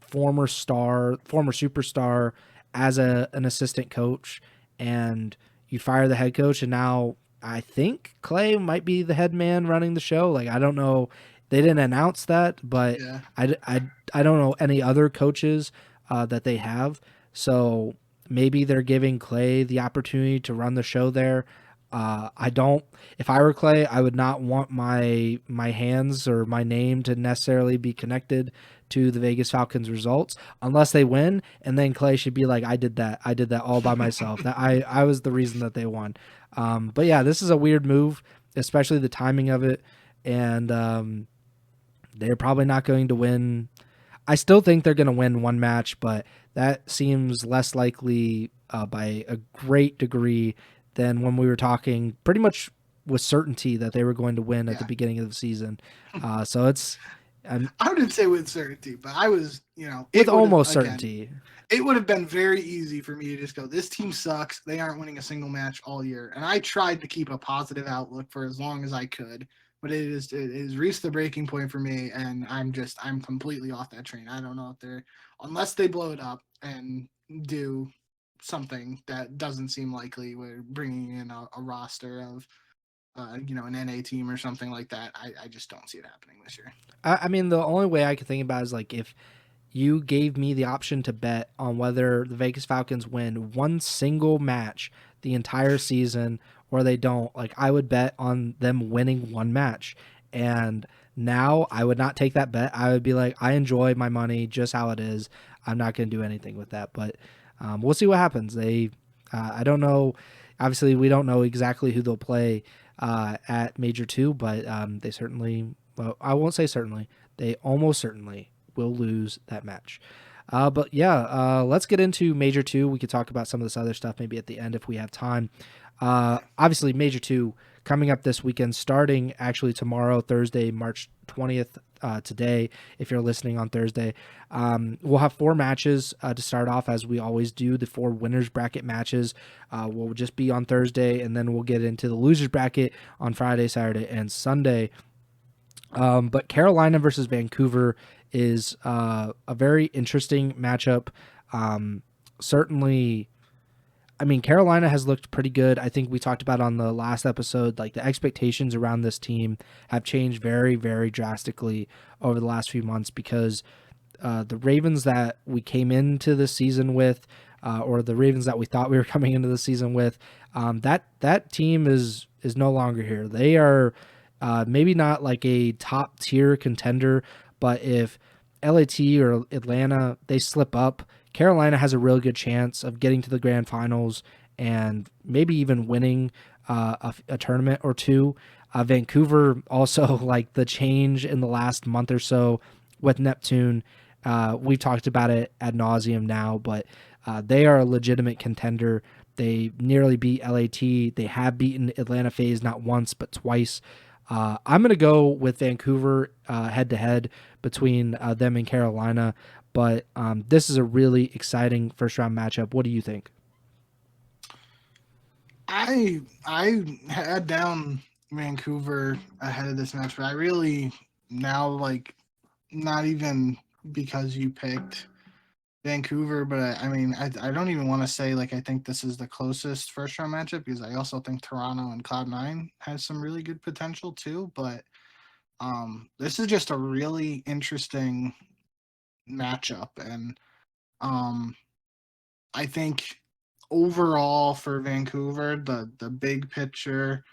Speaker 1: former superstar as an assistant coach, and you fire the head coach, and now I think Clay might be the head man running the show. Like, I don't know. They didn't announce that, but
Speaker 2: Yeah.
Speaker 1: I don't know any other coaches that they have. So maybe they're giving Clay the opportunity to run the show there. If I were Clay, I would not want my hands or my name to necessarily be connected to the Vegas Falcons results unless they win. And then Clay should be like, I did that all by myself. That I was the reason that they won. But yeah, this is a weird move, especially the timing of it. And they're probably not going to win. I still think they're going to win one match, but that seems less likely by a great degree than when we were talking pretty much with certainty that they were going to win at the
Speaker 2: Yeah.
Speaker 1: beginning of the season. So it's
Speaker 2: I wouldn't say with certainty, but I was,
Speaker 1: with
Speaker 2: it would have,
Speaker 1: almost
Speaker 2: again,
Speaker 1: certainty.
Speaker 2: it would have been very easy for me to just go, this team sucks. They aren't winning a single match all year. And I tried to keep a positive outlook for as long as I could, but it has reached the breaking point for me. And I'm completely off that train. I don't know if unless they blow it up and do something that doesn't seem likely, we're bringing in a roster of, an NA team or something like that. I just don't see it happening this year.
Speaker 1: I mean, the only way I could think about is like if you gave me the option to bet on whether the Vegas Falcons win one single match the entire season or they don't, like I would bet on them winning one match. And now I would not take that bet. I would be like, I enjoy my money just how it is. I'm not going to do anything with that. But we'll see what happens. I don't know. Obviously, we don't know exactly who they'll play at Major 2, but they certainly, well, I won't say certainly, they almost certainly will lose that match. But yeah, let's get into Major 2. We could talk about some of this other stuff maybe at the end if we have time. Obviously, Major 2 coming up this weekend, starting actually tomorrow, Thursday, March 20th, today, if you're listening on Thursday. We'll have 4 matches to start off, as we always do. The 4 winners bracket matches will just be on Thursday, and then we'll get into the losers bracket on Friday, Saturday, and Sunday. But Carolina versus Vancouver is a very interesting matchup. Certainly, I mean, Carolina has looked pretty good. I think we talked about on the last episode, like the expectations around this team have changed very, very drastically over the last few months because the Ravens that we came into the season with, or the Ravens that we thought we were coming into the season with, that team is no longer here. They are maybe not like a top tier contender, but if LAT or Atlanta, they slip up, Carolina has a real good chance of getting to the grand finals and maybe even winning a tournament or two. Vancouver also, like the change in the last month or so with Neptune, we've talked about it ad nauseum now, but they are a legitimate contender. They nearly beat LAT. They have beaten Atlanta FaZe not once but twice. I'm going to go with Vancouver head-to-head between them and Carolina, but this is a really exciting first-round matchup. What do you think?
Speaker 2: I had down Vancouver ahead of this match, but I really now, like, not even because you picked Vancouver, but I mean, I don't even want to say, like, I think this is the closest first-round matchup because I also think Toronto and Cloud9 has some really good potential too, but this is just a really interesting matchup, and I think overall for Vancouver, the big picture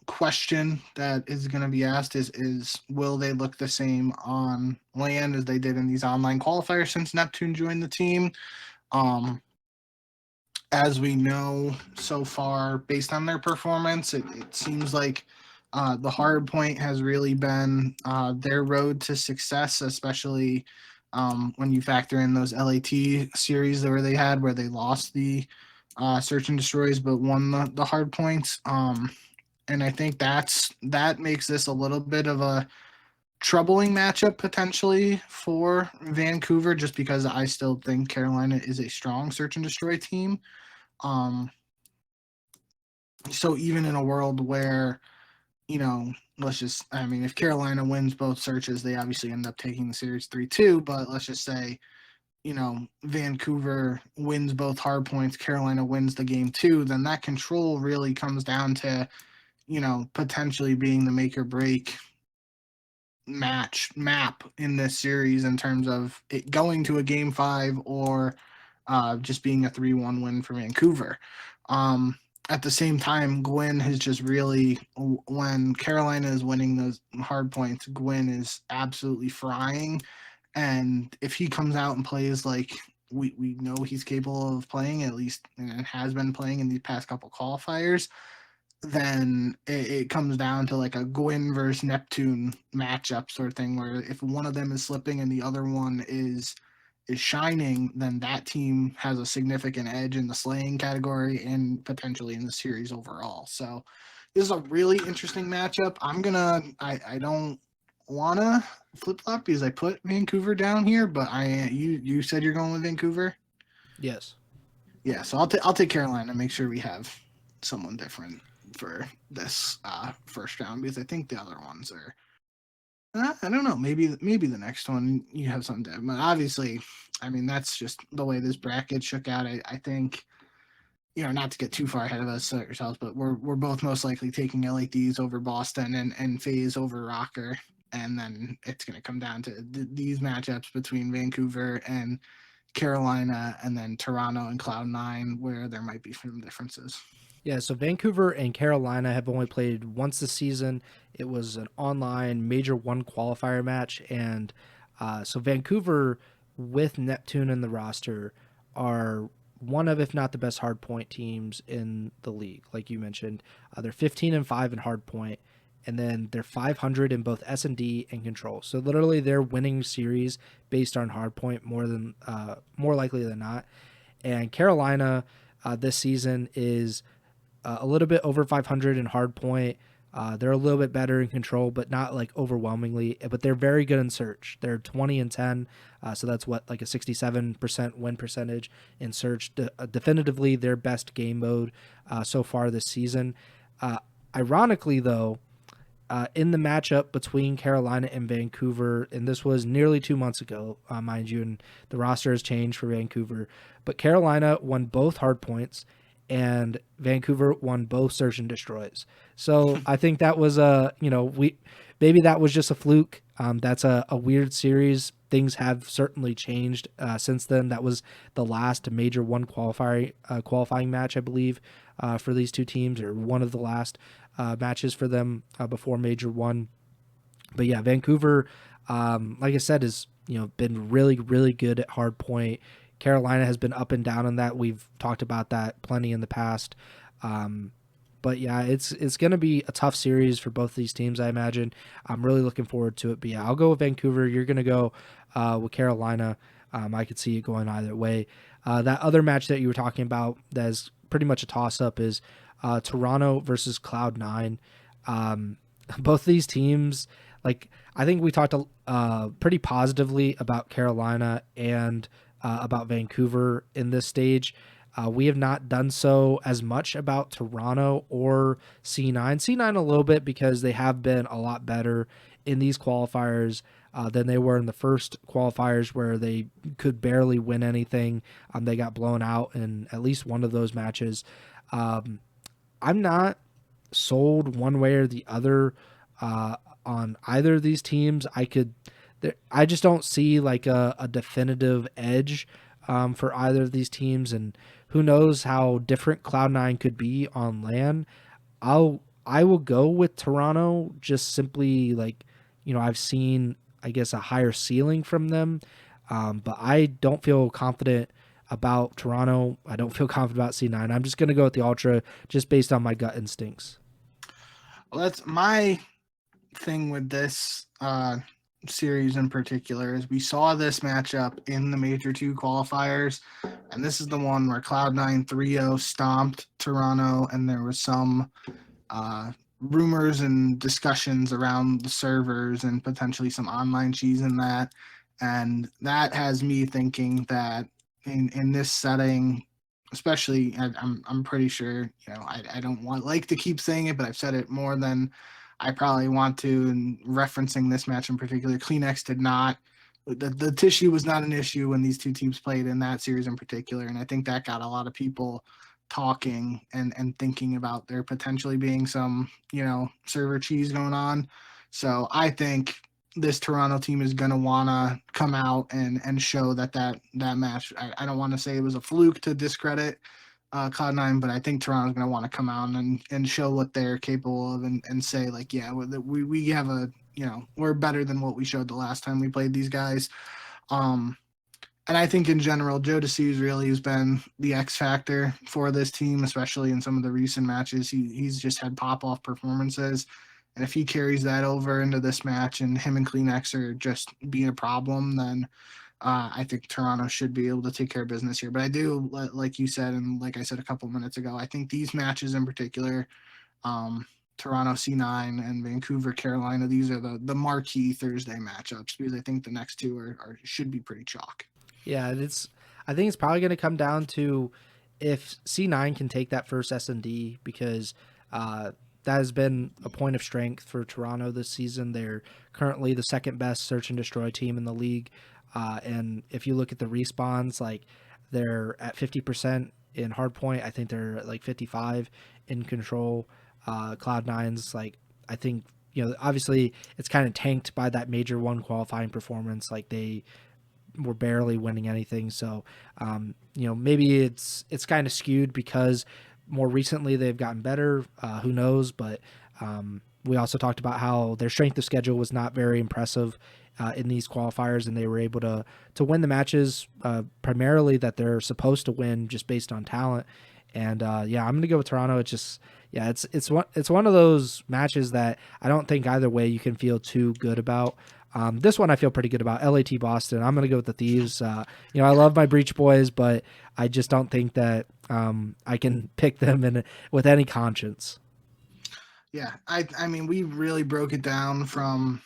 Speaker 2: question that is going to be asked is will they look the same on land as they did in these online qualifiers since Neptune joined the team? As we know so far, based on their performance, it seems like the hard point has really been their road to success, especially when you factor in those LAT series where they had where they lost the search and destroys but won the hard points. And I think that makes this a little bit of a troubling matchup potentially for Vancouver, just because I still think Carolina is a strong search and destroy team. So even in a world where, if Carolina wins both searches, they obviously end up taking the series 3-2, but let's just say, Vancouver wins both hard points, Carolina wins the game 2, then that control really comes down to, potentially being the make or break map in this series in terms of it going to a game 5 or just being a 3-1 win for Vancouver. At the same time, Gwyn has just really, when Carolina is winning those hard points, Gwyn is absolutely frying. And if he comes out and plays like we know he's capable of playing, at least, and has been playing in these past couple qualifiers, then it comes down to like a Gwyn versus Neptune matchup sort of thing, where if one of them is slipping and the other one is is shining, then that team has a significant edge in the slaying category and potentially in the series overall. So this is a really interesting matchup. I don't wanna flip flop because I put Vancouver down here, but you said you're going with Vancouver.
Speaker 1: Yes.
Speaker 2: Yeah, so I'll take Carolina. Make sure we have someone different for this first round because I think the other ones are. I don't know. Maybe the next one you have something different. But obviously, I mean that's just the way this bracket shook out. I think not to get too far ahead of ourselves, but we're both most likely taking LADs over Boston and FaZe over Rocker, and then it's going to come down to these matchups between Vancouver and Carolina, and then Toronto and Cloud9, where there might be some differences.
Speaker 1: Yeah, so Vancouver and Carolina have only played once this season. It was an online Major 1 qualifier match, and so Vancouver with Neptune in the roster are one of, if not the best hardpoint teams in the league, like you mentioned. They're 15-5 in hardpoint, and then they're 500 in both S&D and control. So literally they're winning series based on hardpoint more likely than not. And Carolina this season is a little bit over 500 in hard point. They're a little bit better in control, but not like overwhelmingly. But they're very good in search. They're 20-10, so that's like a 67% win percentage in search. Definitively their best game mode so far this season. Ironically, though, in the matchup between Carolina and Vancouver, and this was nearly 2 months ago, mind you, and the roster has changed for Vancouver, but Carolina won both hard points and Vancouver won both search and destroys. So I think that was maybe that was just a fluke. That's a weird series. Things have certainly changed since then. That was the last Major 1 qualifying match, I believe, for these two teams, or one of the last matches for them before Major 1. But yeah, Vancouver, like I said, has been really, really good at hard point. Carolina has been up and down on that. We've talked about that plenty in the past. But yeah, it's going to be a tough series for both these teams, I imagine. I'm really looking forward to it. But yeah, I'll go with Vancouver. You're going to go with Carolina. I could see it going either way. That other match that you were talking about that is pretty much a toss-up is Toronto versus Cloud9. Both these teams, I think we talked pretty positively about Carolina and about Vancouver in this stage. We have not done so as much about Toronto or C9. C9 a little bit because they have been a lot better in these qualifiers than they were in the first qualifiers where they could barely win anything. They got blown out in at least one of those matches. I'm not sold one way or the other on either of these teams. I just don't see like a definitive edge for either of these teams, and who knows how different Cloud9 could be on LAN. I will go with Toronto just simply I've seen, I guess, a higher ceiling from them, but I don't feel confident about Toronto. I don't feel confident about C9. I'm just going to go with the Ultra just based on my gut instincts.
Speaker 2: Well, that's my thing with this series in particular is we saw this matchup in the Major 2 qualifiers, and this is the one where Cloud9 3-0 stomped Toronto, and there was some rumors and discussions around the servers and potentially some online cheese in that, and that has me thinking that in this setting, especially, I'm pretty sure, I don't like to keep saying it, but I've said it more than I probably want to, and referencing this match in particular, Kleenex did not, the tissue was not an issue when these two teams played in that series in particular, and I think that got a lot of people talking and thinking about there potentially being some, server cheese going on. So I think this Toronto team is going to want to come out and show that match, I don't want to say it was a fluke to discredit Cloud9, but I think Toronto's going to want to come out and show what they're capable of and say, yeah, we have we're better than what we showed the last time we played these guys. And I think in general, Joe DeCeus really has been the X factor for this team, especially in some of the recent matches. He's just had pop-off performances. And if he carries that over into this match and him and Kleenex are just being a problem, then I think Toronto should be able to take care of business here. But I do, like you said, and like I said a couple minutes ago, I think these matches in particular, Toronto C9 and Vancouver Carolina, these are the marquee Thursday matchups, because I think the next two should be pretty chalk.
Speaker 1: Yeah, I think it's probably going to come down to if C9 can take that first S&D, because that has been a point of strength for Toronto this season. They're currently the second best search and destroy team in the league. And if you look at the respawns, like they're at 50% in hardpoint. I think they're at like 55 in control. Cloud9's like, I think, obviously it's kind of tanked by that Major 1 qualifying performance. Like they were barely winning anything. So, maybe it's kind of skewed because more recently they've gotten better. Who knows? But we also talked about how their strength of schedule was not very impressive in these qualifiers, and they were able to win the matches primarily that they're supposed to win just based on talent. And I'm going to go with Toronto. It's just, it's one of those matches that I don't think either way you can feel too good about. This one I feel pretty good about. LAT Boston. I'm going to go with the Thieves. I love my Breach Boys, but I just don't think that I can pick them with any conscience.
Speaker 2: Yeah, I mean, we really broke it down from,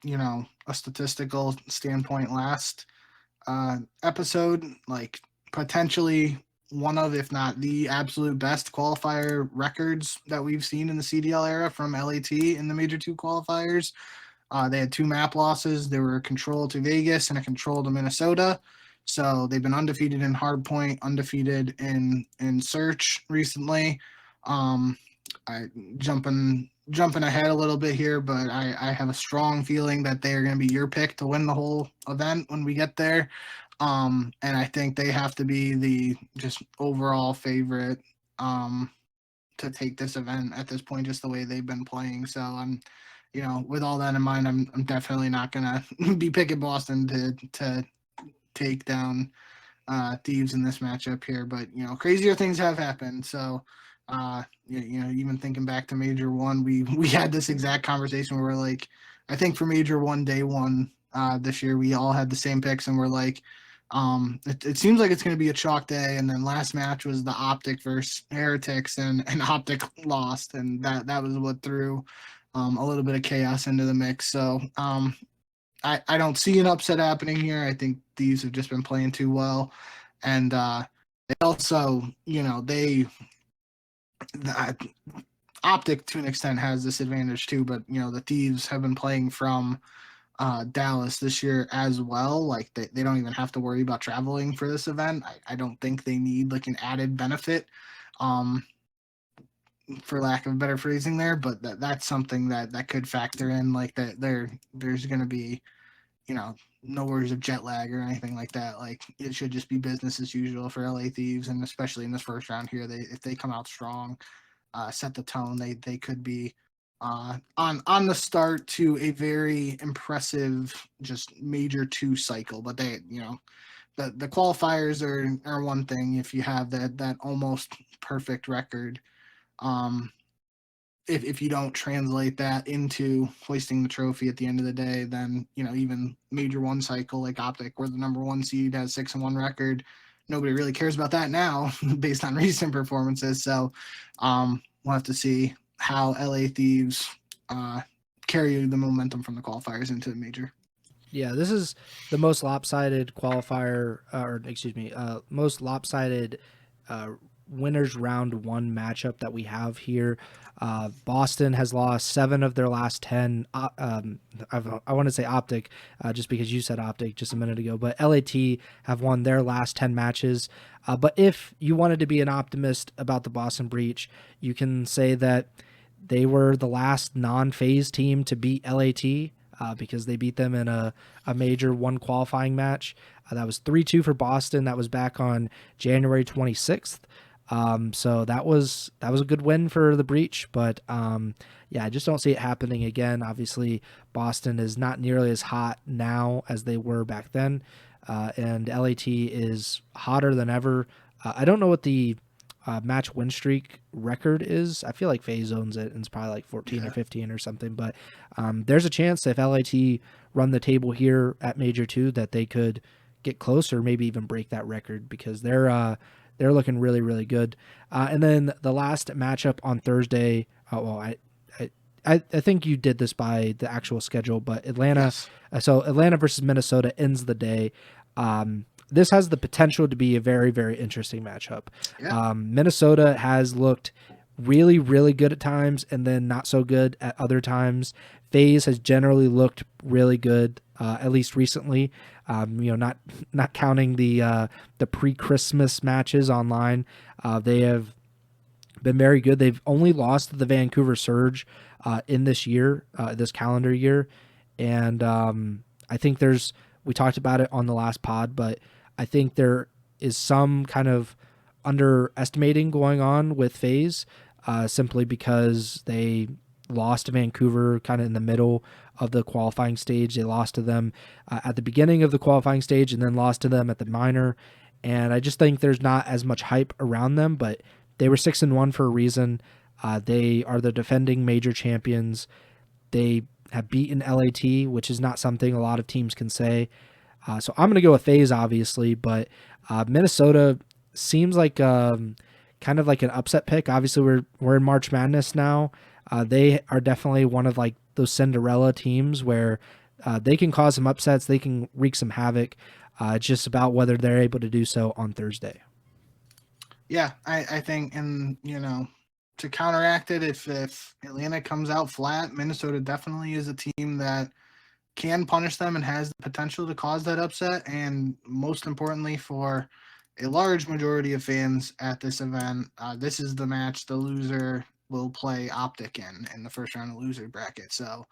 Speaker 2: a statistical standpoint last episode, like potentially one of, if not the absolute best qualifier records that we've seen in the CDL era from LAT in the Major 2 qualifiers. They had 2 map losses. They were a control to Vegas and a control to Minnesota. So they've been undefeated in hardpoint, undefeated in search recently. Jumping ahead a little bit here, but I have a strong feeling that they are going to be your pick to win the whole event when we get there. And I think they have to be the just overall favorite to take this event at this point, just the way they've been playing. So I'm, with all that in mind, I'm definitely not gonna be picking Boston to take down Thieves in this matchup here. But crazier things have happened. So even thinking back to Major 1, we had this exact conversation where we're like, I think for Major 1 day 1 this year, we all had the same picks, and we're like, it seems like it's going to be a chalk day. And then last match was the OpTic versus Heretics, and OpTic lost, and that was what threw a little bit of chaos into the mix. So I don't see an upset happening here. I think these have just been playing too well, and they also, OpTic to an extent has this advantage too, but the Thieves have been playing from Dallas this year as well. Like they don't even have to worry about traveling for this event. I don't think they need like an added benefit, for lack of a better phrasing there, but that's something that could factor in, like that there's going to be, no worries of jet lag or anything like that. Like it should just be business as usual for LA Thieves, and especially in this first round here, if they come out strong, set the tone, they could be on the start to a very impressive just Major 2 cycle. But they, the qualifiers are one thing. If you have that almost perfect record, if you don't translate that into hoisting the trophy at the end of the day, then even Major 1 cycle like OpTic, where the number 1 seed has 6-1 record, nobody really cares about that now based on recent performances. So we'll have to see how LA Thieves carry the momentum from the qualifiers into the Major.
Speaker 1: Yeah, this is the most lopsided qualifier, most lopsided winners round 1 matchup that we have here. Boston has lost 7 of their last 10. I want to say OpTic, just because you said OpTic just a minute ago, but LAT have won their last 10 matches. But if you wanted to be an optimist about the Boston Breach, you can say that they were the last non-phase team to beat LAT, because they beat them in a Major 1 qualifying match. That was 3-2 for Boston. That was back on January 26th. So that was a good win for the Breach, but I just don't see it happening again. Obviously, Boston is not nearly as hot now as they were back then, and LAT is hotter than ever. I don't know what the match win streak record is. I feel like FaZe owns it, and it's probably like 14 or 15 or something, but there's a chance if LAT run the table here at Major 2 that they could get close or maybe even break that record because they're looking really, really good. And then the last matchup on Thursday, I think you did this by the actual schedule, but Atlanta.
Speaker 2: Yes.
Speaker 1: So Atlanta versus Minnesota ends the day. This has the potential to be a very, very interesting matchup.
Speaker 2: Yeah.
Speaker 1: Minnesota has looked really, really good at times and then not so good at other times. FaZe has generally looked really good, at least recently. Not counting the pre-Christmas matches online. They have been very good. They've only lost to the Vancouver Surge in this year, this calendar year. And I think we talked about it on the last pod, but I think there is some kind of underestimating going on with FaZe simply because they lost to Vancouver kind of in the middle of the qualifying stage. They lost to them at the beginning of the qualifying stage and then lost to them at the minor. And I just think there's not as much hype around them, but they were 6-1 for a reason. They are the defending major champions. They have beaten LAT, which is not something a lot of teams can say. So I'm going to go with FaZe, obviously, but Minnesota seems like kind of like an upset pick. Obviously, we're in March Madness now. They are definitely one of like those Cinderella teams where they can cause some upsets. They can wreak some havoc. It's just about whether they're able to do so on Thursday.
Speaker 2: Yeah, I think, and to counteract it, if Atlanta comes out flat, Minnesota definitely is a team that can punish them and has the potential to cause that upset. And most importantly, for a large majority of fans at this event, this is the match the loser will play OpTic in the first round of loser bracket. So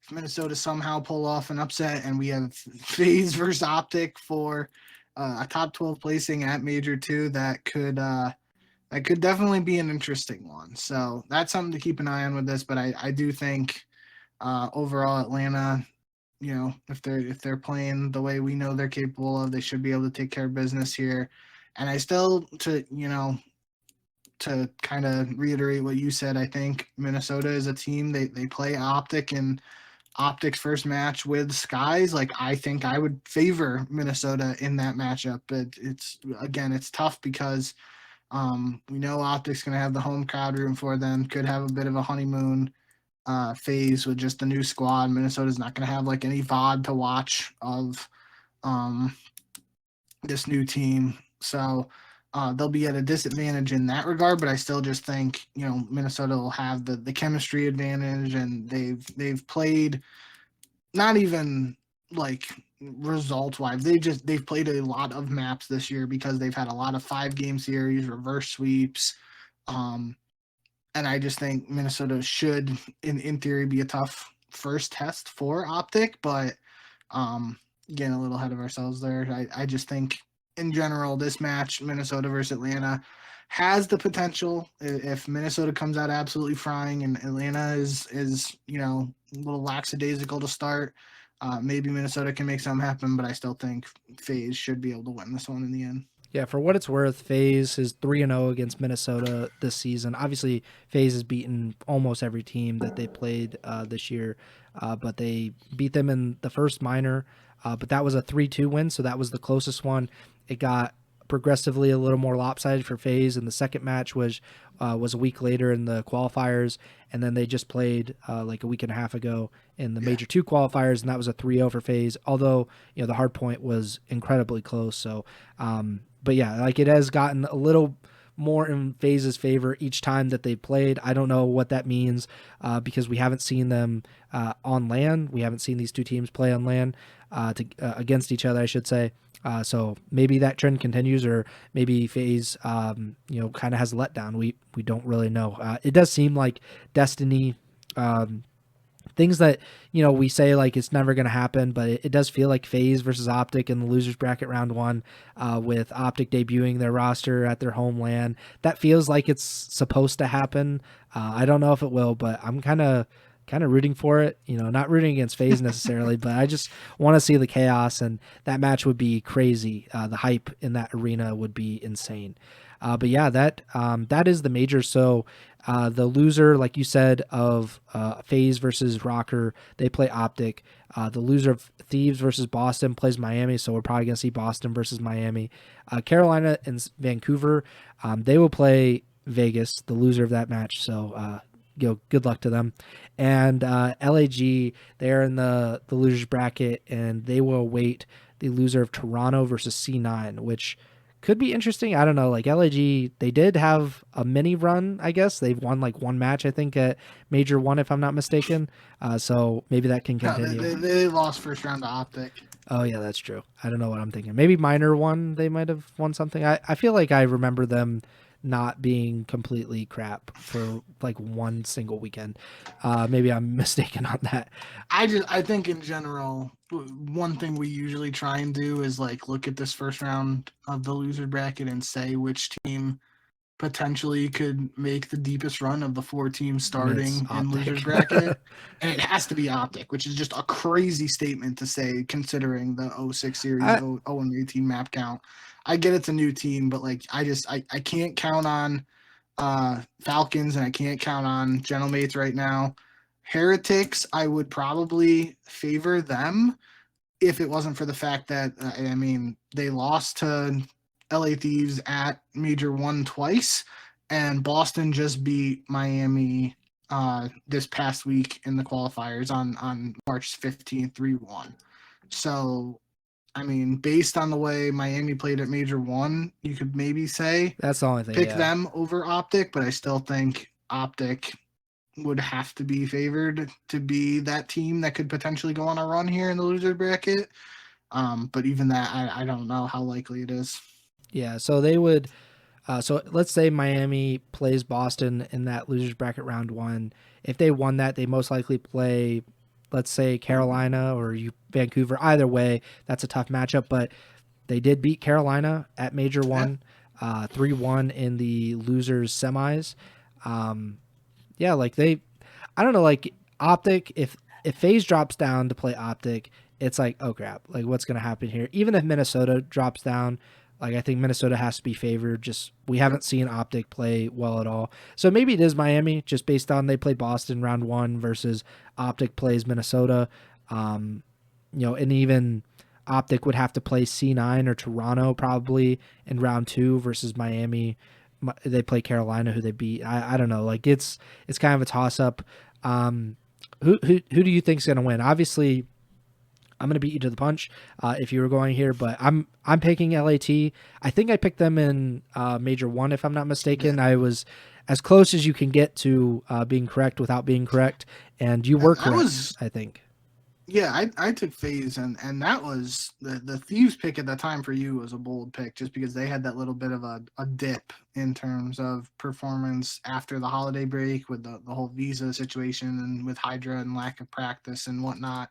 Speaker 2: if Minnesota somehow pull off an upset and we have FaZe versus OpTic for a top 12 placing at Major 2, that could definitely be an interesting one. So that's something to keep an eye on with this. But I do think overall Atlanta, if they're playing the way we know they're capable of, they should be able to take care of business here. And I still, to kind of reiterate what you said, I think Minnesota is a team, they play OpTic, and OpTic's first match with Skyz, like I think I would favor Minnesota in that matchup. But it's tough because we know OpTic's going to have the home crowd room for them, could have a bit of a honeymoon phase with just the new squad. Minnesota's not going to have like any VOD to watch of this new team. So they'll be at a disadvantage in that regard, but I still just think, Minnesota will have the chemistry advantage, and they've played not even like result wise. They've played a lot of maps this year because they've had a lot of 5-game series, reverse sweeps. And I just think Minnesota should, in theory, be a tough first test for OpTic, but getting a little ahead of ourselves there. I just think, in general, this match, Minnesota versus Atlanta, has the potential. If Minnesota comes out absolutely frying and Atlanta is a little lackadaisical to start, maybe Minnesota can make something happen, but I still think FaZe should be able to win this one in the end.
Speaker 1: Yeah, for what it's worth, FaZe is 3-0 against Minnesota this season. Obviously, FaZe has beaten almost every team that they played this year, but they beat them in the first minor, but that was a 3-2 win, so that was the closest one. It got progressively a little more lopsided for FaZe, and the second match was a week later in the qualifiers, and then they just played like a week and a half ago in the Major 2 qualifiers, and that was a 3-0 for FaZe, although the hard point was incredibly close. So but yeah, like it has gotten a little more in FaZe's favor each time that they played. I don't know what that means because we haven't seen them on LAN. We haven't seen these two teams play on LAN against each other, I should say. So maybe that trend continues, or maybe FaZe, kind of has a letdown. We don't really know. It does seem like Destiny, things that, we say like it's never going to happen, but it does feel like FaZe versus OpTic in the losers bracket round 1, with OpTic debuting their roster at their homeland. That feels like it's supposed to happen. I don't know if it will, but I'm kind of rooting for it, not rooting against FaZe necessarily, but I just want to see the chaos, and that match would be crazy. The hype in that arena would be insane. But yeah, that is the major. So the loser, like you said, of FaZe versus Rocker, they play OpTic. The loser of Thieves versus Boston plays Miami, so we're probably going to see Boston versus Miami. Carolina and Vancouver, they will play Vegas, the loser of that match. So good luck to them. And LAG, they're in the losers bracket, and they will await the loser of Toronto versus C9, which could be interesting. I don't know. Like LAG, they did have a mini run, I guess. They've won like one match, I think, at Major 1, if I'm not mistaken. So maybe that can continue.
Speaker 2: No, they lost first round to OpTic.
Speaker 1: Oh, yeah, that's true. I don't know what I'm thinking. Maybe Minor 1, they might have won something. I feel like I remember them not being completely crap for like one single weekend. Maybe I'm mistaken on that.
Speaker 2: I think in general, one thing we usually try and do is like look at this first round of the loser bracket and say which team potentially could make the deepest run of the 4 teams starting in losers bracket. And it has to be OpTic, which is just a crazy statement to say considering the 06 series 0-18 map count. I get it's a new team, but like I can't count on Falcons and I can't count on Gentlemates right now. Heretics, I would probably favor them if it wasn't for the fact that they lost to LA Thieves at Major 1 twice, and Boston just beat Miami this past week in the qualifiers on March 15th, 3-1. So, I mean, based on the way Miami played at Major 1, you could maybe say
Speaker 1: that's the only thing.
Speaker 2: Pick them over OpTic, but I still think OpTic would have to be favored to be that team that could potentially go on a run here in the loser bracket. But even that, I don't know how likely it is.
Speaker 1: Yeah, so they would. So let's say Miami plays Boston in that losers bracket round 1. If they won that, they most likely play, let's say, Carolina or Vancouver. Either way, that's a tough matchup. But they did beat Carolina at Major 1, 3-1 in the losers semis. Yeah, like I don't know, like OpTic. If FaZe drops down to play OpTic, it's like, oh crap, like what's gonna happen here? Even if Minnesota drops down. Like, I think Minnesota has to be favored. Just we haven't seen OpTic play well at all. So maybe it is Miami, just based on they played Boston round 1 versus OpTic plays Minnesota. And even OpTic would have to play C9 or Toronto probably in round 2 versus Miami. They play Carolina, who they beat. I don't know. Like it's kind of a toss up. Who do you think's gonna win? Obviously, I'm going to beat you to the punch if you were going here, but I'm picking LAT. I think I picked them in Major 1, if I'm not mistaken. I was as close as you can get to being correct without being correct, and you were correct, I think.
Speaker 2: Yeah, I took FaZe, and that was the Thieves pick at that time for you was a bold pick just because they had that little bit of a dip in terms of performance after the holiday break with the whole visa situation and with Hydra and lack of practice and whatnot.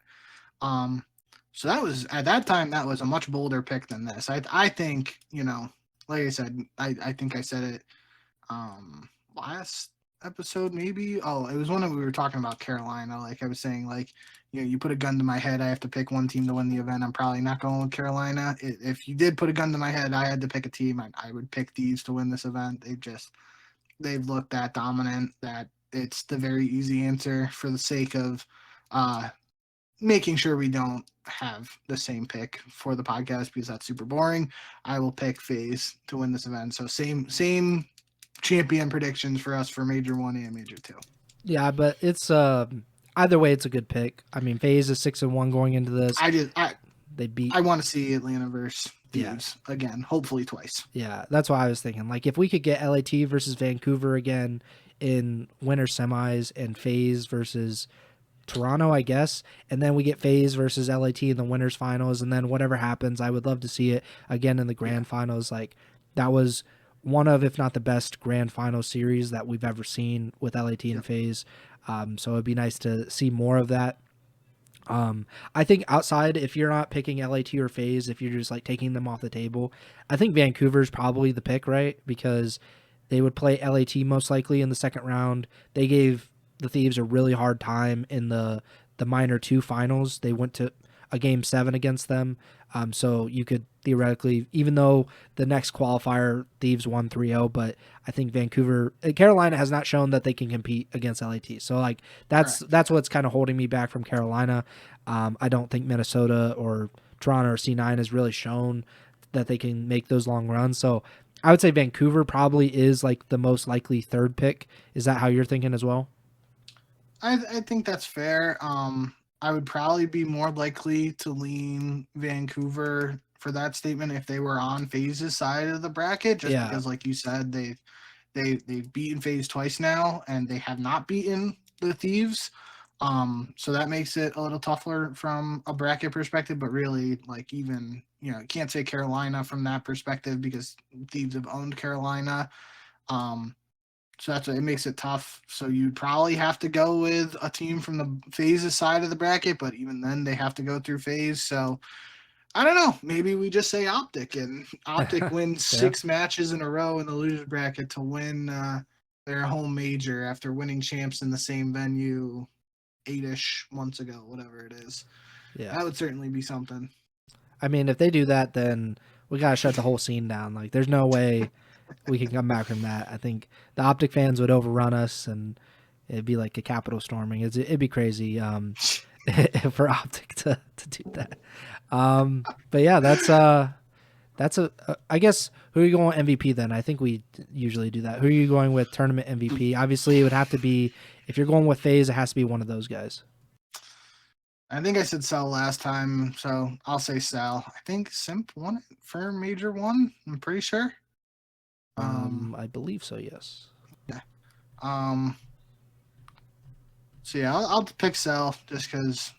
Speaker 2: So that was at that time that was a much bolder pick than this. I think, like I said, I think I said it last episode maybe. Oh, it was when we were talking about Carolina. Like I was saying, like, you put a gun to my head, I have to pick one team to win the event. I'm probably not going with Carolina. If you did put a gun to my head, I had to pick a team. I would pick these to win this event. They've looked that dominant that it's the very easy answer for the sake of making sure we don't have the same pick for the podcast because that's super boring. I will pick FaZe to win this event. So same champion predictions for us for Major 1 and Major 2.
Speaker 1: Yeah, but it's either way, it's a good pick. I mean, FaZe is 6-1 going into this.
Speaker 2: They beat. I want to see Atlanta versus Thieves again, hopefully twice.
Speaker 1: Yeah, that's what I was thinking. Like if we could get LAT versus Vancouver again in winter semis and FaZe versus Toronto, I guess, and then we get FaZe versus LAT in the winners finals, and then whatever happens, I would love to see it again in the grand finals. Like that was one of, if not the best grand final series that we've ever seen with LAT and FaZe. So it'd be nice to see more of that. I think outside, if you're not picking LAT or FaZe, if you're just like taking them off the table, I think Vancouver's probably the pick, right? Because they would play LAT most likely in the second round. They gave the Thieves a really hard time in the minor 2 finals. They went to, a game 7 against them. So you could theoretically, even though the next qualifier Thieves won 3-0, but I think Carolina has not shown that they can compete against LAT. So like that's what's kind of holding me back from Carolina. I don't think Minnesota or Toronto or C9 has really shown that they can make those long runs. So I would say Vancouver probably is like the most likely third pick. Is that how you're thinking as well?
Speaker 2: I think that's fair. I would probably be more likely to lean Vancouver for that statement if they were on FaZe's side of the bracket, just because, like you said, they've beaten FaZe twice now, and they have not beaten the Thieves. So that makes it a little tougher from a bracket perspective, but really, like, even, you can't say Carolina from that perspective because Thieves have owned Carolina. So that's what it makes it tough. So you'd probably have to go with a team from the FaZe's side of the bracket, but even then they have to go through FaZe. So I don't know. Maybe we just say OpTic, and OpTic wins 6 matches in a row in the loser bracket to win their home major after winning champs in the same venue 8-ish months ago, whatever it is. Yeah, that would certainly be something.
Speaker 1: I mean, if they do that, then we gotta shut the whole scene down. Like, there's no way we can come back from that. I think the OpTic fans would overrun us, and it'd be like a Capitol storming. It'd be crazy for OpTic to do that. But yeah, that's I guess, who are you going with MVP then? I think we usually do that. Who are you going with tournament MVP? Obviously, it would have to be, if you're going with FaZe, it has to be one of those guys.
Speaker 2: I think I said Cell last time, so I'll say Cell. I think Simp won it for Major 1. I'm pretty sure.
Speaker 1: I believe so, yes.
Speaker 2: Yeah. So yeah, I'll pick Cell just because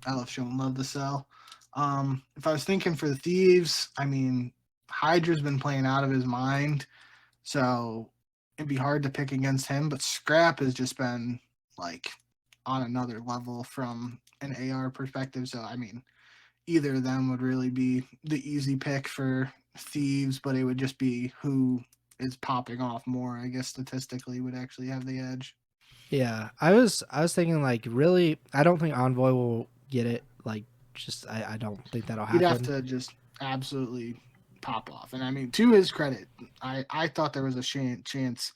Speaker 2: I love showing love to Cell. If I was thinking for the Thieves, I mean, Hydra's been playing out of his mind, so it'd be hard to pick against him. But Scrap has just been like on another level from an AR perspective. So I mean, either of them would really be the easy pick for Thieves, but it would just be who is popping off more, I guess, statistically would actually have the edge.
Speaker 1: Yeah, I was thinking, like, really, I don't think Envoy will get it. Like, just I don't think that'll happen.
Speaker 2: He'd have to just absolutely pop off. And I mean, to his credit, I thought there was a chance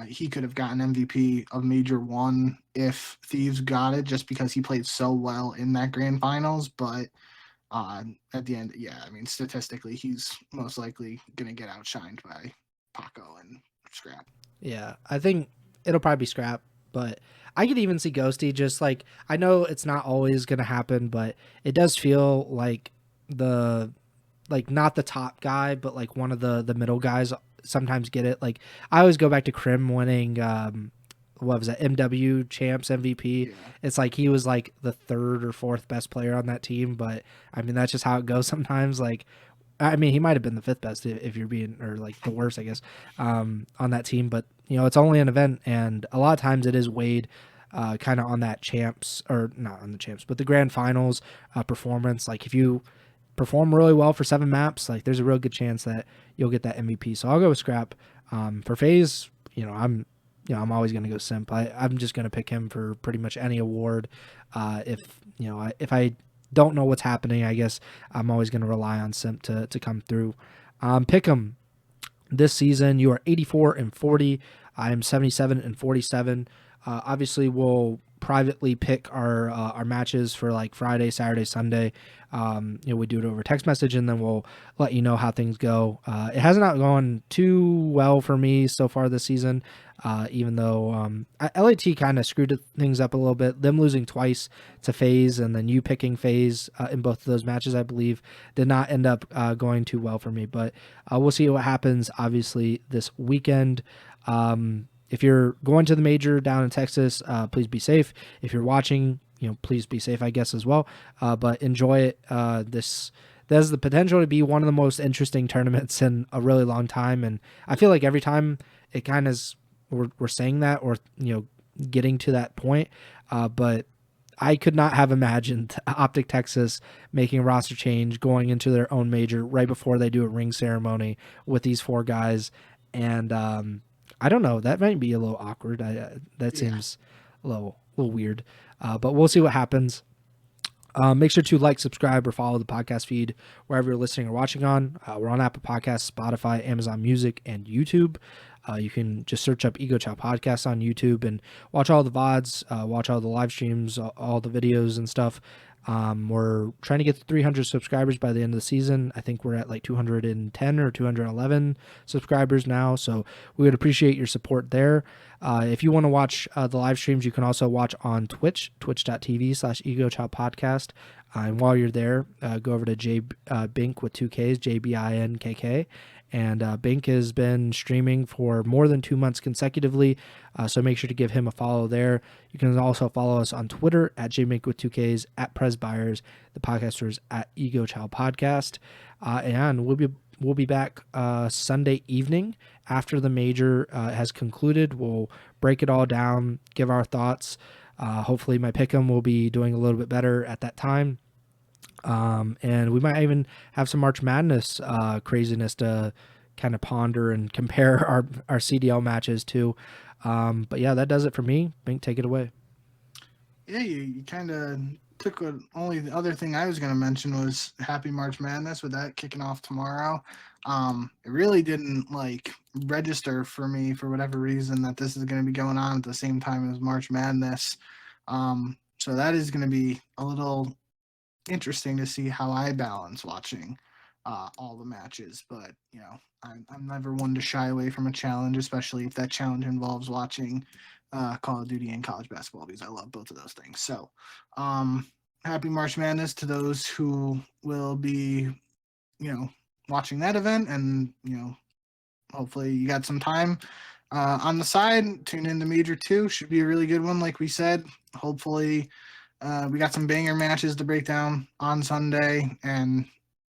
Speaker 2: he could have gotten MVP of Major 1 if Thieves got it, just because he played so well in that grand finals. But at the end, yeah, I mean, statistically, he's most likely going to get outshined by Paco and Scrap.
Speaker 1: Yeah, I think it'll probably be Scrap, but I could even see Ghosty, just like, I know it's not always going to happen, but it does feel like not the top guy, but like one of the middle guys sometimes get it. Like, I always go back to Krim winning what was that, MW champs MVP. Yeah. It's like he was like the 3rd or 4th best player on that team, but I mean, that's just how it goes sometimes. Like, I mean, he might have been the 5th best if you're being, or like the worst, I guess, on that team. But, it's only an event, and a lot of times it is weighed kind of on that champs, or not on the champs, but the grand finals performance. Like, if you perform really well for 7 maps, like, there's a real good chance that you'll get that MVP. So I'll go with Scrap. For FaZe, I'm always going to go Simp. I'm just going to pick him for pretty much any award. If I don't know what's happening, I guess I'm always going to rely on Simp to come through. Pick him this season. You are 84-40. I am 77-47. Obviously, we'll privately pick our matches for like Friday, Saturday, Sunday. We do it over text message, and then we'll let you know how things go. It has not gone too well for me so far this season, even though LAT kind of screwed things up a little bit. Them losing twice to FaZe, and then you picking FaZe in both of those matches, I believe, did not end up going too well for me. But we'll see what happens, obviously, this weekend. If you're going to the major down in Texas, please be safe. If you're watching, please be safe, I guess, as well. But enjoy it. This has the potential to be one of the most interesting tournaments in a really long time. And I feel like every time it kind of we're saying that, or, getting to that point. But I could not have imagined OpTic Texas making a roster change, going into their own major right before they do a ring ceremony with these 4 guys. And, I don't know. That might be a little awkward. That seems a little weird. But we'll see what happens. Make sure to like, subscribe, or follow the podcast feed wherever you're listening or watching on. We're on Apple Podcasts, Spotify, Amazon Music, and YouTube. You can just search up Ego Chall Podcast on YouTube and watch all the VODs, watch all the live streams, all the videos and stuff. We're trying to get to 300 subscribers by the end of the season. I think we're at like 210 or 211 subscribers now, so we would appreciate your support there. If you want to watch the live streams, you can also watch on Twitch, twitch.tv/Ego Chall Podcast. And while you're there, go over to Bink with 2 Ks, JBINKK. And Bink has been streaming for more than 2 months consecutively, so make sure to give him a follow there. You can also follow us on Twitter at jbink with 2 Ks, at Pres Byers, the podcasters at Ego Chall Podcast. And we'll be back Sunday evening after the major has concluded. We'll break it all down, give our thoughts. Hopefully my pick'em will be doing a little bit better at that time. And we might even have some March Madness craziness to kind of ponder and compare our CDL matches to. But yeah, that does it for me. Bink, take it away.
Speaker 2: Yeah, you kind of took what only the other thing I was going to mention was Happy March Madness with that kicking off tomorrow. It really didn't like register for me for whatever reason that this is going to be going on at the same time as March Madness. So that is going to be a little interesting to see how I balance watching all the matches, but you know, I'm never one to shy away from a challenge, especially if that challenge involves watching Call of Duty and college basketball, because I love both of those things. So happy March Madness to those who will be, you know, watching that event, and you know, hopefully you got some time on the side. Tune in to Major 2, should be a really good one, like we said. Hopefully we got some banger matches to break down on Sunday, and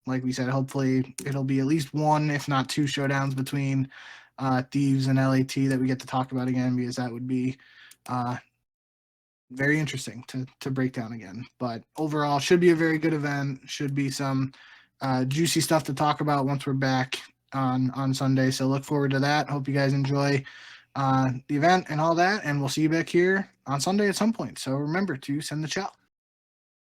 Speaker 2: like we said, hopefully it'll be at least one, if not two, showdowns between Thieves and LewTee that we get to talk about again, because that would be very interesting to break down again. But overall, should be a very good event. Should be some juicy stuff to talk about once we're back on Sunday. So look forward to that. Hope you guys enjoy the event and all that, and we'll see you back here on Sunday at some point. So remember to send the chall.